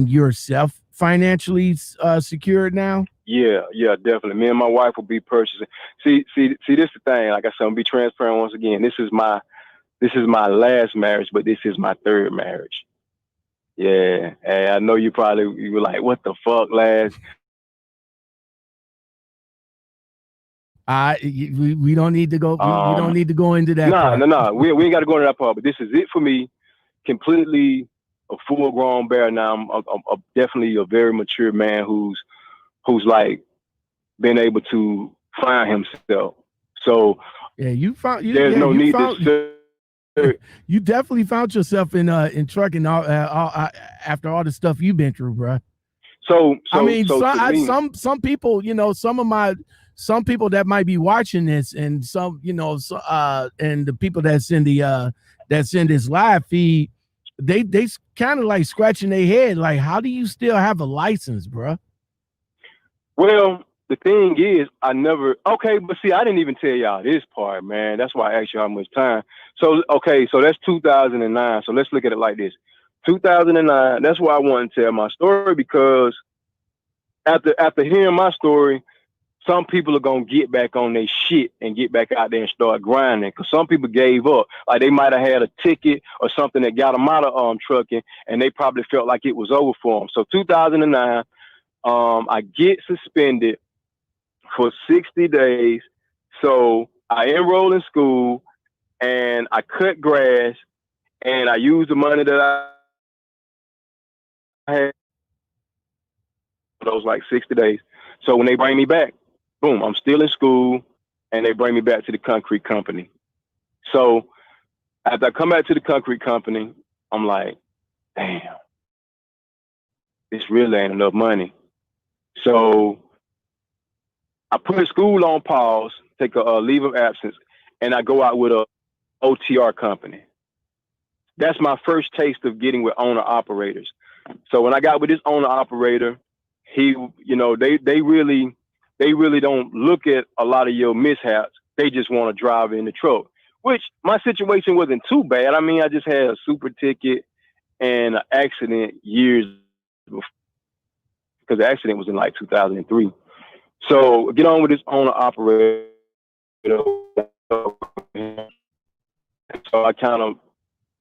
yourself financially secured now. Yeah, definitely. Me and my wife will be purchasing. See, this is the thing. Like I said, I'm gonna be transparent once again. This is my last marriage, but this is my third marriage. Yeah, and I know you were like, "What the fuck, Laz?" We don't need to go. We don't need to go into that. No. We ain't got to go into that part. But this is it for me. Completely a full-grown bear now. I'm definitely a very mature man who's like been able to find himself. So Yeah, you found you. There's Yeah, no you need found. to search. You definitely found yourself in trucking after all the stuff you've been through, bro. So I mean, to me, some people, you know, some people that might be watching this, and some, you know, and the people that's in this live feed, they kind of like scratching their head, like, how do you still have a license, bro? well, the thing is, I never. Okay, but see, I didn't even tell y'all this part, man. That's why I asked you how much time. So okay, so that's 2009. So let's look at it like this: 2009. That's why I want to tell my story, because after hearing my story, some people are gonna get back on their shit and get back out there and start grinding. Cause some people gave up. Like they might have had a ticket or something that got them out of trucking, and they probably felt like it was over for them. So 2009, I get suspended for 60 days. So I enroll in school and I cut grass and I use the money that I had for those like 60 days. So when they bring me back, boom, I'm still in school and they bring me back to the concrete company. So after I come back to the concrete company, I'm like, damn, this really ain't enough money. So I put school on pause, take a leave of absence, and I go out with a OTR company. That's my first taste of getting with owner operators. So when I got with this owner operator, he, you know, they really don't look at a lot of your mishaps. They just want to drive in the truck, which my situation wasn't too bad. I mean, I just had a super ticket and an accident years before, because the accident was in like 2003. So get on with this owner operator. So I kind of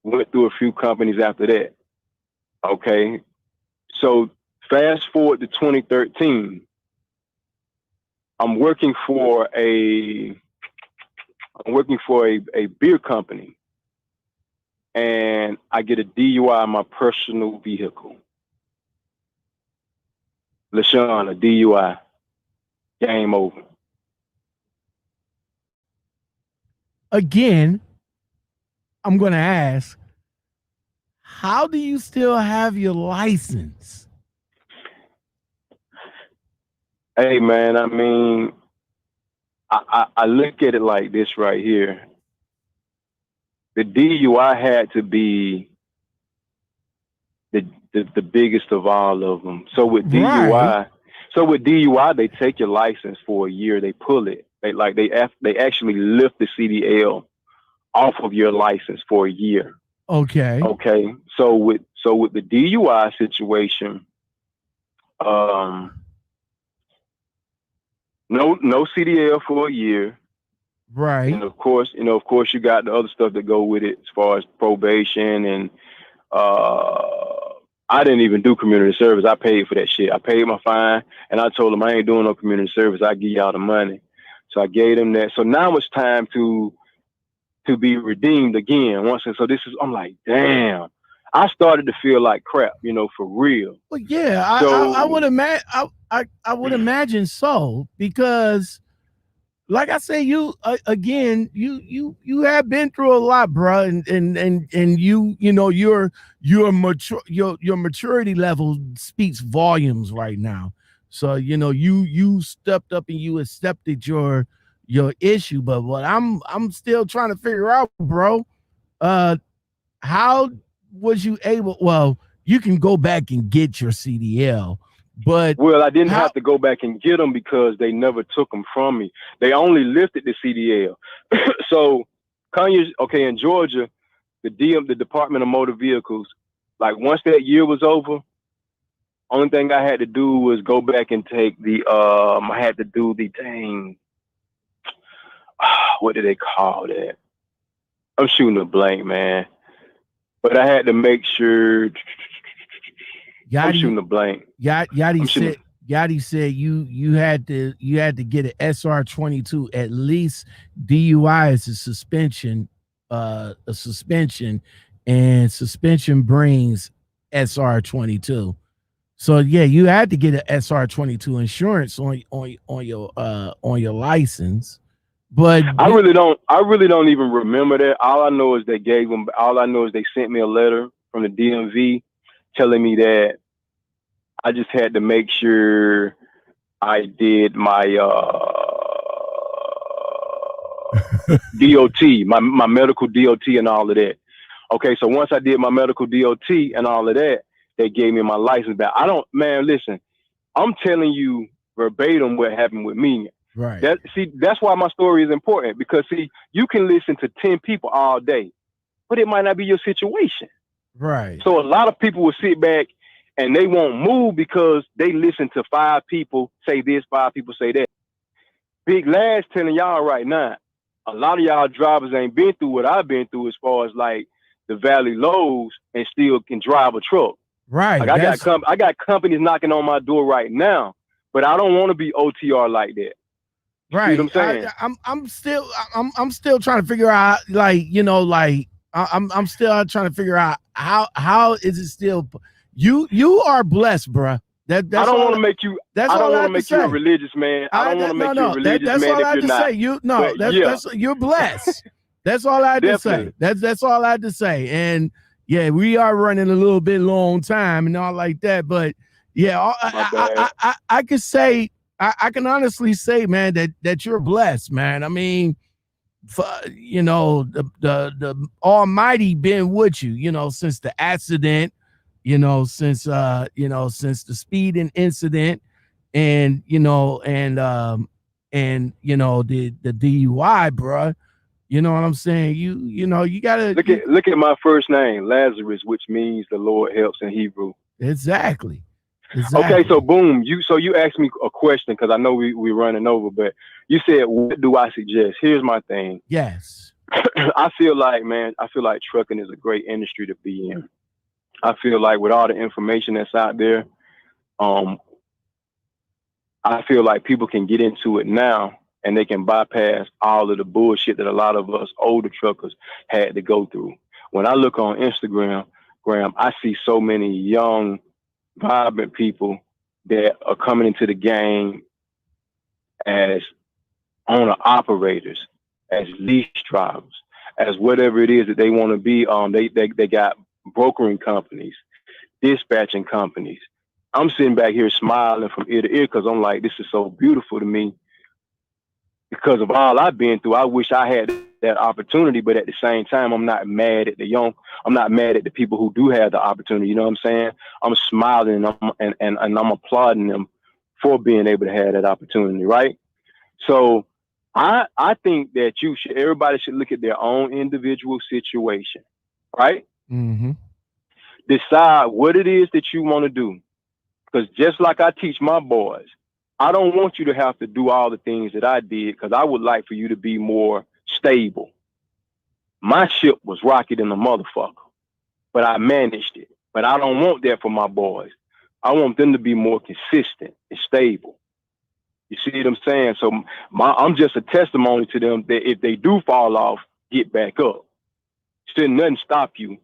went through a few companies after that. Okay. So fast forward to 2013. I'm working for a beer company, and I get a DUI in my personal vehicle. LaShawn, a DUI. Game over. Again, I'm going to ask, how do you still have your license? Hey, man, I mean, I look at it like this right here. The DUI had to be the biggest of all of them. So with DUI, they take your license for a year. They pull it. They actually lift the CDL off of your license for a year. Okay. Okay. So with the DUI situation, no CDL for a year. Right. And of course, you got the other stuff that go with it as far as probation and I didn't even do community service. I paid for that shit. I paid my fine and I told them I ain't doing no community service. I give y'all the money. So I gave them that. So now it's time to be redeemed again. I'm like, damn. I started to feel like crap, for real. Well, yeah, I would imagine. I would imagine so, because, like I say, you again, you have been through a lot, bro, and your maturity level speaks volumes right now. So you stepped up and you accepted your issue, but what I'm still trying to figure out, bro, how was you able? Well, you can go back and get your CDL, but I didn't have to go back and get them because they never took them from me. They only lifted the CDL. So, in Georgia, the Department of Motor Vehicles, like once that year was over, only thing I had to do was go back and take I had to do the thing. What do they call that? I'm shooting a blank, man. But I had to make sure. I'm shooting a blank. Yachty said you had to get an SR22. At least DUI is a suspension, and suspension brings SR22. So yeah, you had to get an SR22 insurance on your license. But I really don't even remember that. All I know is they sent me a letter from the DMV telling me that I just had to make sure I did my DOT, my medical DOT and all of that. Okay, so once I did my medical DOT and all of that, they gave me my license back. Listen, I'm telling you verbatim what happened with me. Right. That's why my story is important, because you can listen to 10 people all day, but it might not be your situation. Right. So a lot of people will sit back and they won't move because they listen to 5 people say this, 5 people say that. Big Laz telling y'all right now, a lot of y'all drivers ain't been through what I've been through as far as like the valley lows and still can drive a truck. Right. Like I got companies knocking on my door right now, but I don't want to be OTR like that. Right. See what I'm saying? I'm still trying to figure out, like, you know, like I'm still trying to figure out how is it still you are blessed, bruh. That's I don't want to make you. That's I don't all I want have to make to you say. a religious man. I don't want to make you a religious that's man all if I had you're to not. say. That's you're blessed. That's all I had to say. That's all I had to say. And yeah, we are running a little bit long time and all like that. But yeah, I could say, I can honestly say, man, that you're blessed, man. I mean, you know, the Almighty been with you, you know, since the accident, you know, since the speeding incident, and you know, and you know, the DUI, bruh. You know what I'm saying? You know, you gotta look at my first name, Lazarus, which means the Lord helps in Hebrew. Exactly. Okay, so boom, you asked me a question, because I know we're running over, but you said, what do I suggest? Here's my thing. Yes. I feel like trucking is a great industry to be in. I feel like with all the information that's out there, I feel like people can get into it now and they can bypass all of the bullshit that a lot of us older truckers had to go through. When I look on Instagram, I see so many young, vibrant people that are coming into the game as owner operators, as lease drivers, as whatever it is that they want to be. They got brokering companies, dispatching companies. I'm sitting back here smiling from ear to ear because I'm like, this is so beautiful to me. Because of all I've been through, I wish I had that opportunity, but at the same time, I'm not mad at the young. I'm not mad at the people who do have the opportunity. You know what I'm saying? I'm smiling and I'm applauding them for being able to have that opportunity, right? So I think that everybody should look at their own individual situation, right? Mm-hmm. Decide what it is that you want to do. Because just like I teach my boys, I don't want you to have to do all the things that I did, because I would like for you to be more stable. My ship was rocket in the motherfucker, but I managed it. But I don't want that for my boys. I want them to be more consistent and stable. You see what I'm saying? So I'm just a testimony to them that if they do fall off, get back up. Shouldn't nothing stop you.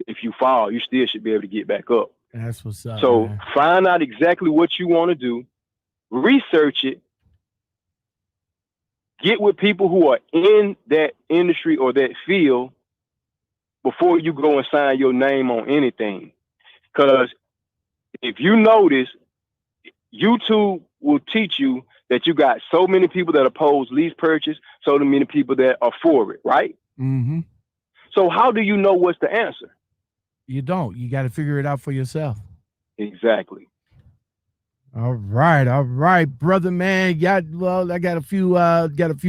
If you fall, you still should be able to get back up. That's what's up. So man. Find out exactly what you want to do, research it, get with people who are in that industry or that field before you go and sign your name on anything. Because if you notice, YouTube will teach you that you got so many people that oppose lease purchase, so many people that are for it, right? Mm-hmm. So how do you know what's the answer? You don't. You got to figure it out for yourself. Exactly. All right, brother, man. I got a few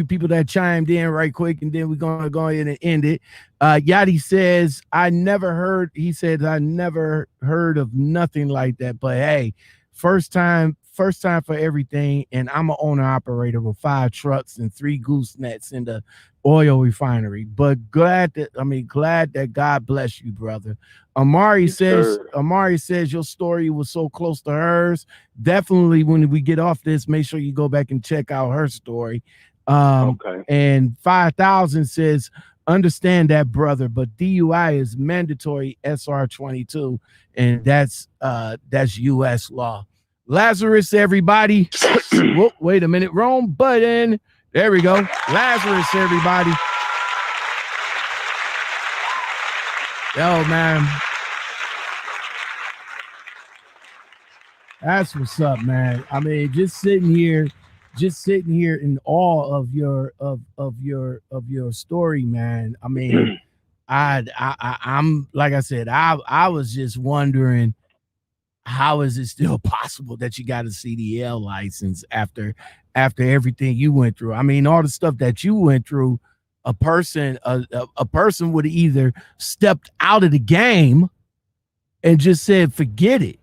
people that chimed in right quick, and then we're gonna go ahead and end it. Yadi says, I never heard of nothing like that. But hey, first time for everything, and I'm an owner operator with 5 trucks and 3 goosenecks in the oil refinery. But glad that God bless you, brother. Amari says your story was so close to hers. Definitely, when we get off this, make sure you go back and check out her story. Okay. And 5,000 says, understand that, brother, but DUI is mandatory SR 22, and that's U.S. law. Lazarus, everybody. Whoa, wait a minute, wrong button. There we go. Lazarus, everybody. Yo, man. That's what's up, man. I mean, just sitting here in awe of your story, man. I mean, I'm like I said, I was just wondering, how is it still possible that you got a CDL license after everything you went through? I mean, all the stuff that you went through, a person would have either stepped out of the game and just said, forget it,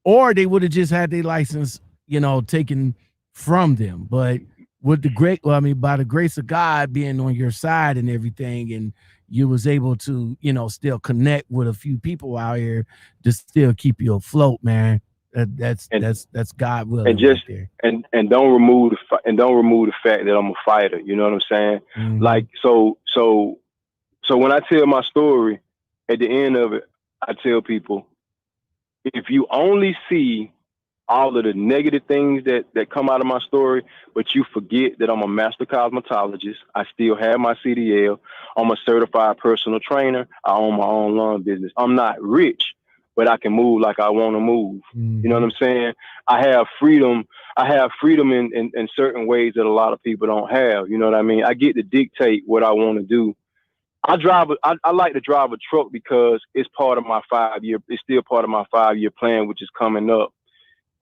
or they would have just had their license, taken from them. But with by the grace of God being on your side and everything, and you was able to, still connect with a few people out here to still keep you afloat, man. That's God willing. And just right there. and don't remove the fact that I'm a fighter. You know what I'm saying? Mm-hmm. Like so when I tell my story, at the end of it, I tell people, if you only see all of the negative things that come out of my story, but you forget that I'm a master cosmetologist, I still have my CDL, I'm a certified personal trainer, I own my own lawn business. I'm not rich, but I can move like I want to move. Mm-hmm. You know what I'm saying? I have freedom in certain ways that a lot of people don't have. You know what I mean? I get to dictate what I want to do. I like to drive a truck because it's part of my 5-year plan, which is coming up.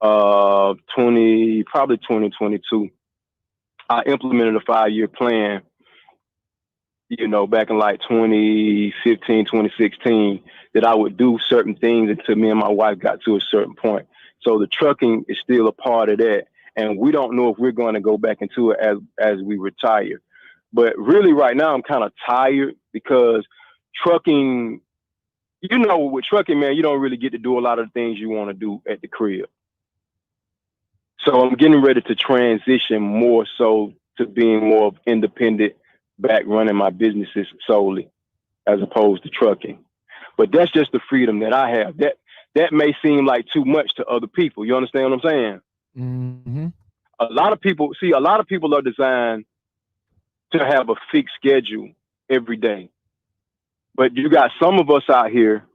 2022. I implemented a 5-year plan, back in like 2015, 2016, that I would do certain things until me and my wife got to a certain point. So the trucking is still a part of that. And we don't know if we're going to go back into it as we retire. But really right now I'm kind of tired because trucking, with trucking, man, you don't really get to do a lot of the things you want to do at the crib. So I'm getting ready to transition more so to being more independent, back running my businesses solely, as opposed to trucking. But that's just the freedom that I have. That may seem like too much to other people. You understand what I'm saying? Mm-hmm. A lot of people are designed to have a fixed schedule every day. But you got some of us out here,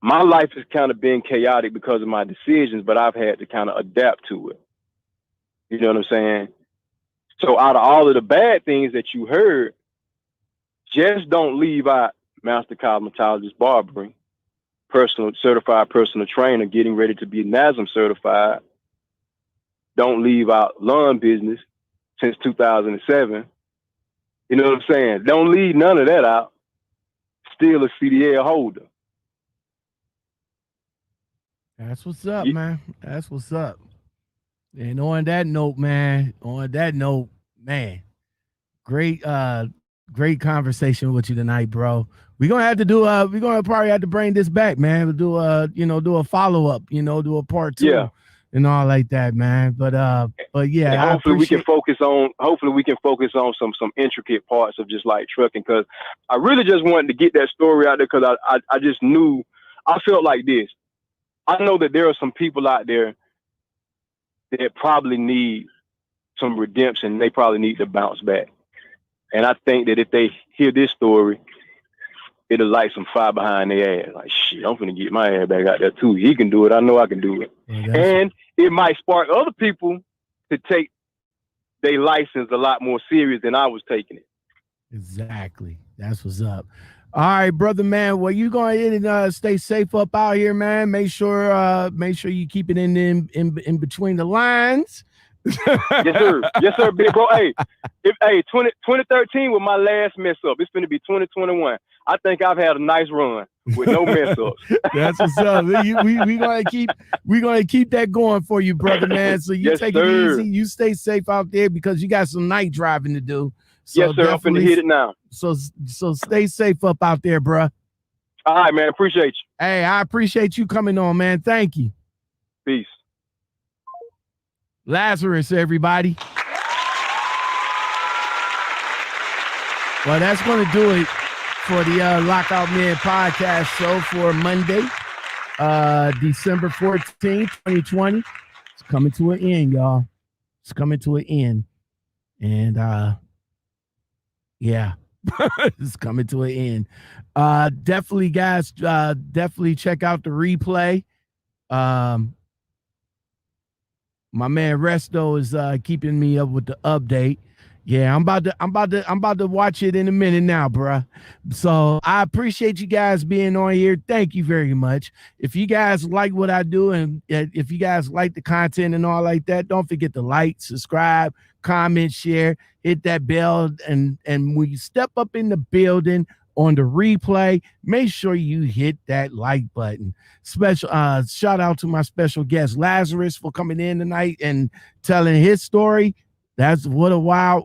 my life has kind of been chaotic because of my decisions, but I've had to kind of adapt to it. You know what I'm saying? So out of all of the bad things that you heard, just don't leave out master cosmetologist, barbering, certified personal trainer, getting ready to be NASM certified. Don't leave out lawn business since 2007. You know what I'm saying? Don't leave none of that out. Still a CDL holder. That's what's up, man. That's what's up. And on that note, man, great conversation with you tonight, bro. We're gonna probably have to bring this back, man. We'll do a follow-up, do a part 2 and all like that, man. But yeah, and hopefully we can focus on some intricate parts of just like trucking, because I really just wanted to get that story out there, because I just knew, I felt like this. I know that there are some people out there that probably need some redemption. They probably need to bounce back. And I think that if they hear this story, it'll light some fire behind their ass. Like, shit, I'm finna get my ass back out there too. He can do it. I know I can do it. And it might spark other people to take their license a lot more serious than I was taking it. Exactly. That's what's up. All right, brother, man. Well, you go ahead and stay safe up out here, man. Make sure you keep it in between the lines. Yes, sir, big bro. Hey, 2013 was my last mess up. It's gonna be 2021. I think I've had a nice run with no mess ups. That's what's up. We gonna keep that going for you, brother, man. So you take it easy. You stay safe out there, because you got some night driving to do. So yes, sir. I'm finna hit it now. So stay safe up out there, bro. All right, man. Appreciate you. Hey, I appreciate you coming on, man. Thank you. Peace. Lazarus, everybody. Well, that's going to do it for the Lockoutmen podcast show for Monday, December 14th, 2020. It's coming to an end, y'all. It's coming to an end. And yeah, it's coming to an end. Definitely, guys, definitely check out the replay. My man Resto is keeping me up with the update. Yeah, I'm about to watch it in a minute now, bruh. So I appreciate you guys being on here. Thank you very much. If you guys like what I do, and if you guys like the content and all like that, don't forget to like, subscribe, comment, share, hit that bell, and when you step up in the building on the replay, make sure you hit that like button. Special shout out to my special guest Lazarus for coming in tonight and telling his story. That's what a wild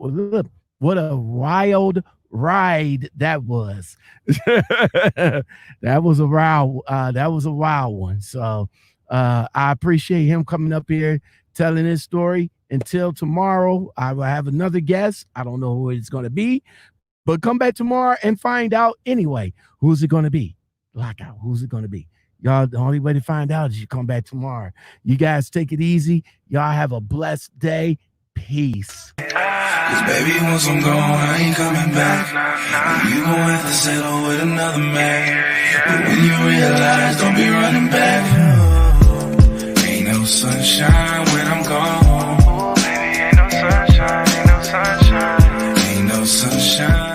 ride that was. That was a wild one. So I appreciate him coming up here telling his story. Until tomorrow, I will have another guest. I don't know who it's going to be, but come back tomorrow and find out anyway. Who's it going to be? Lockout. Who's it going to be? Y'all, the only way to find out is you come back tomorrow. You guys take it easy. Y'all have a blessed day. Peace. Cause baby, once I'm gone, I ain't coming back. And you gon' have to settle with another man. But when you realize, don't be running back. Ain't no sunshine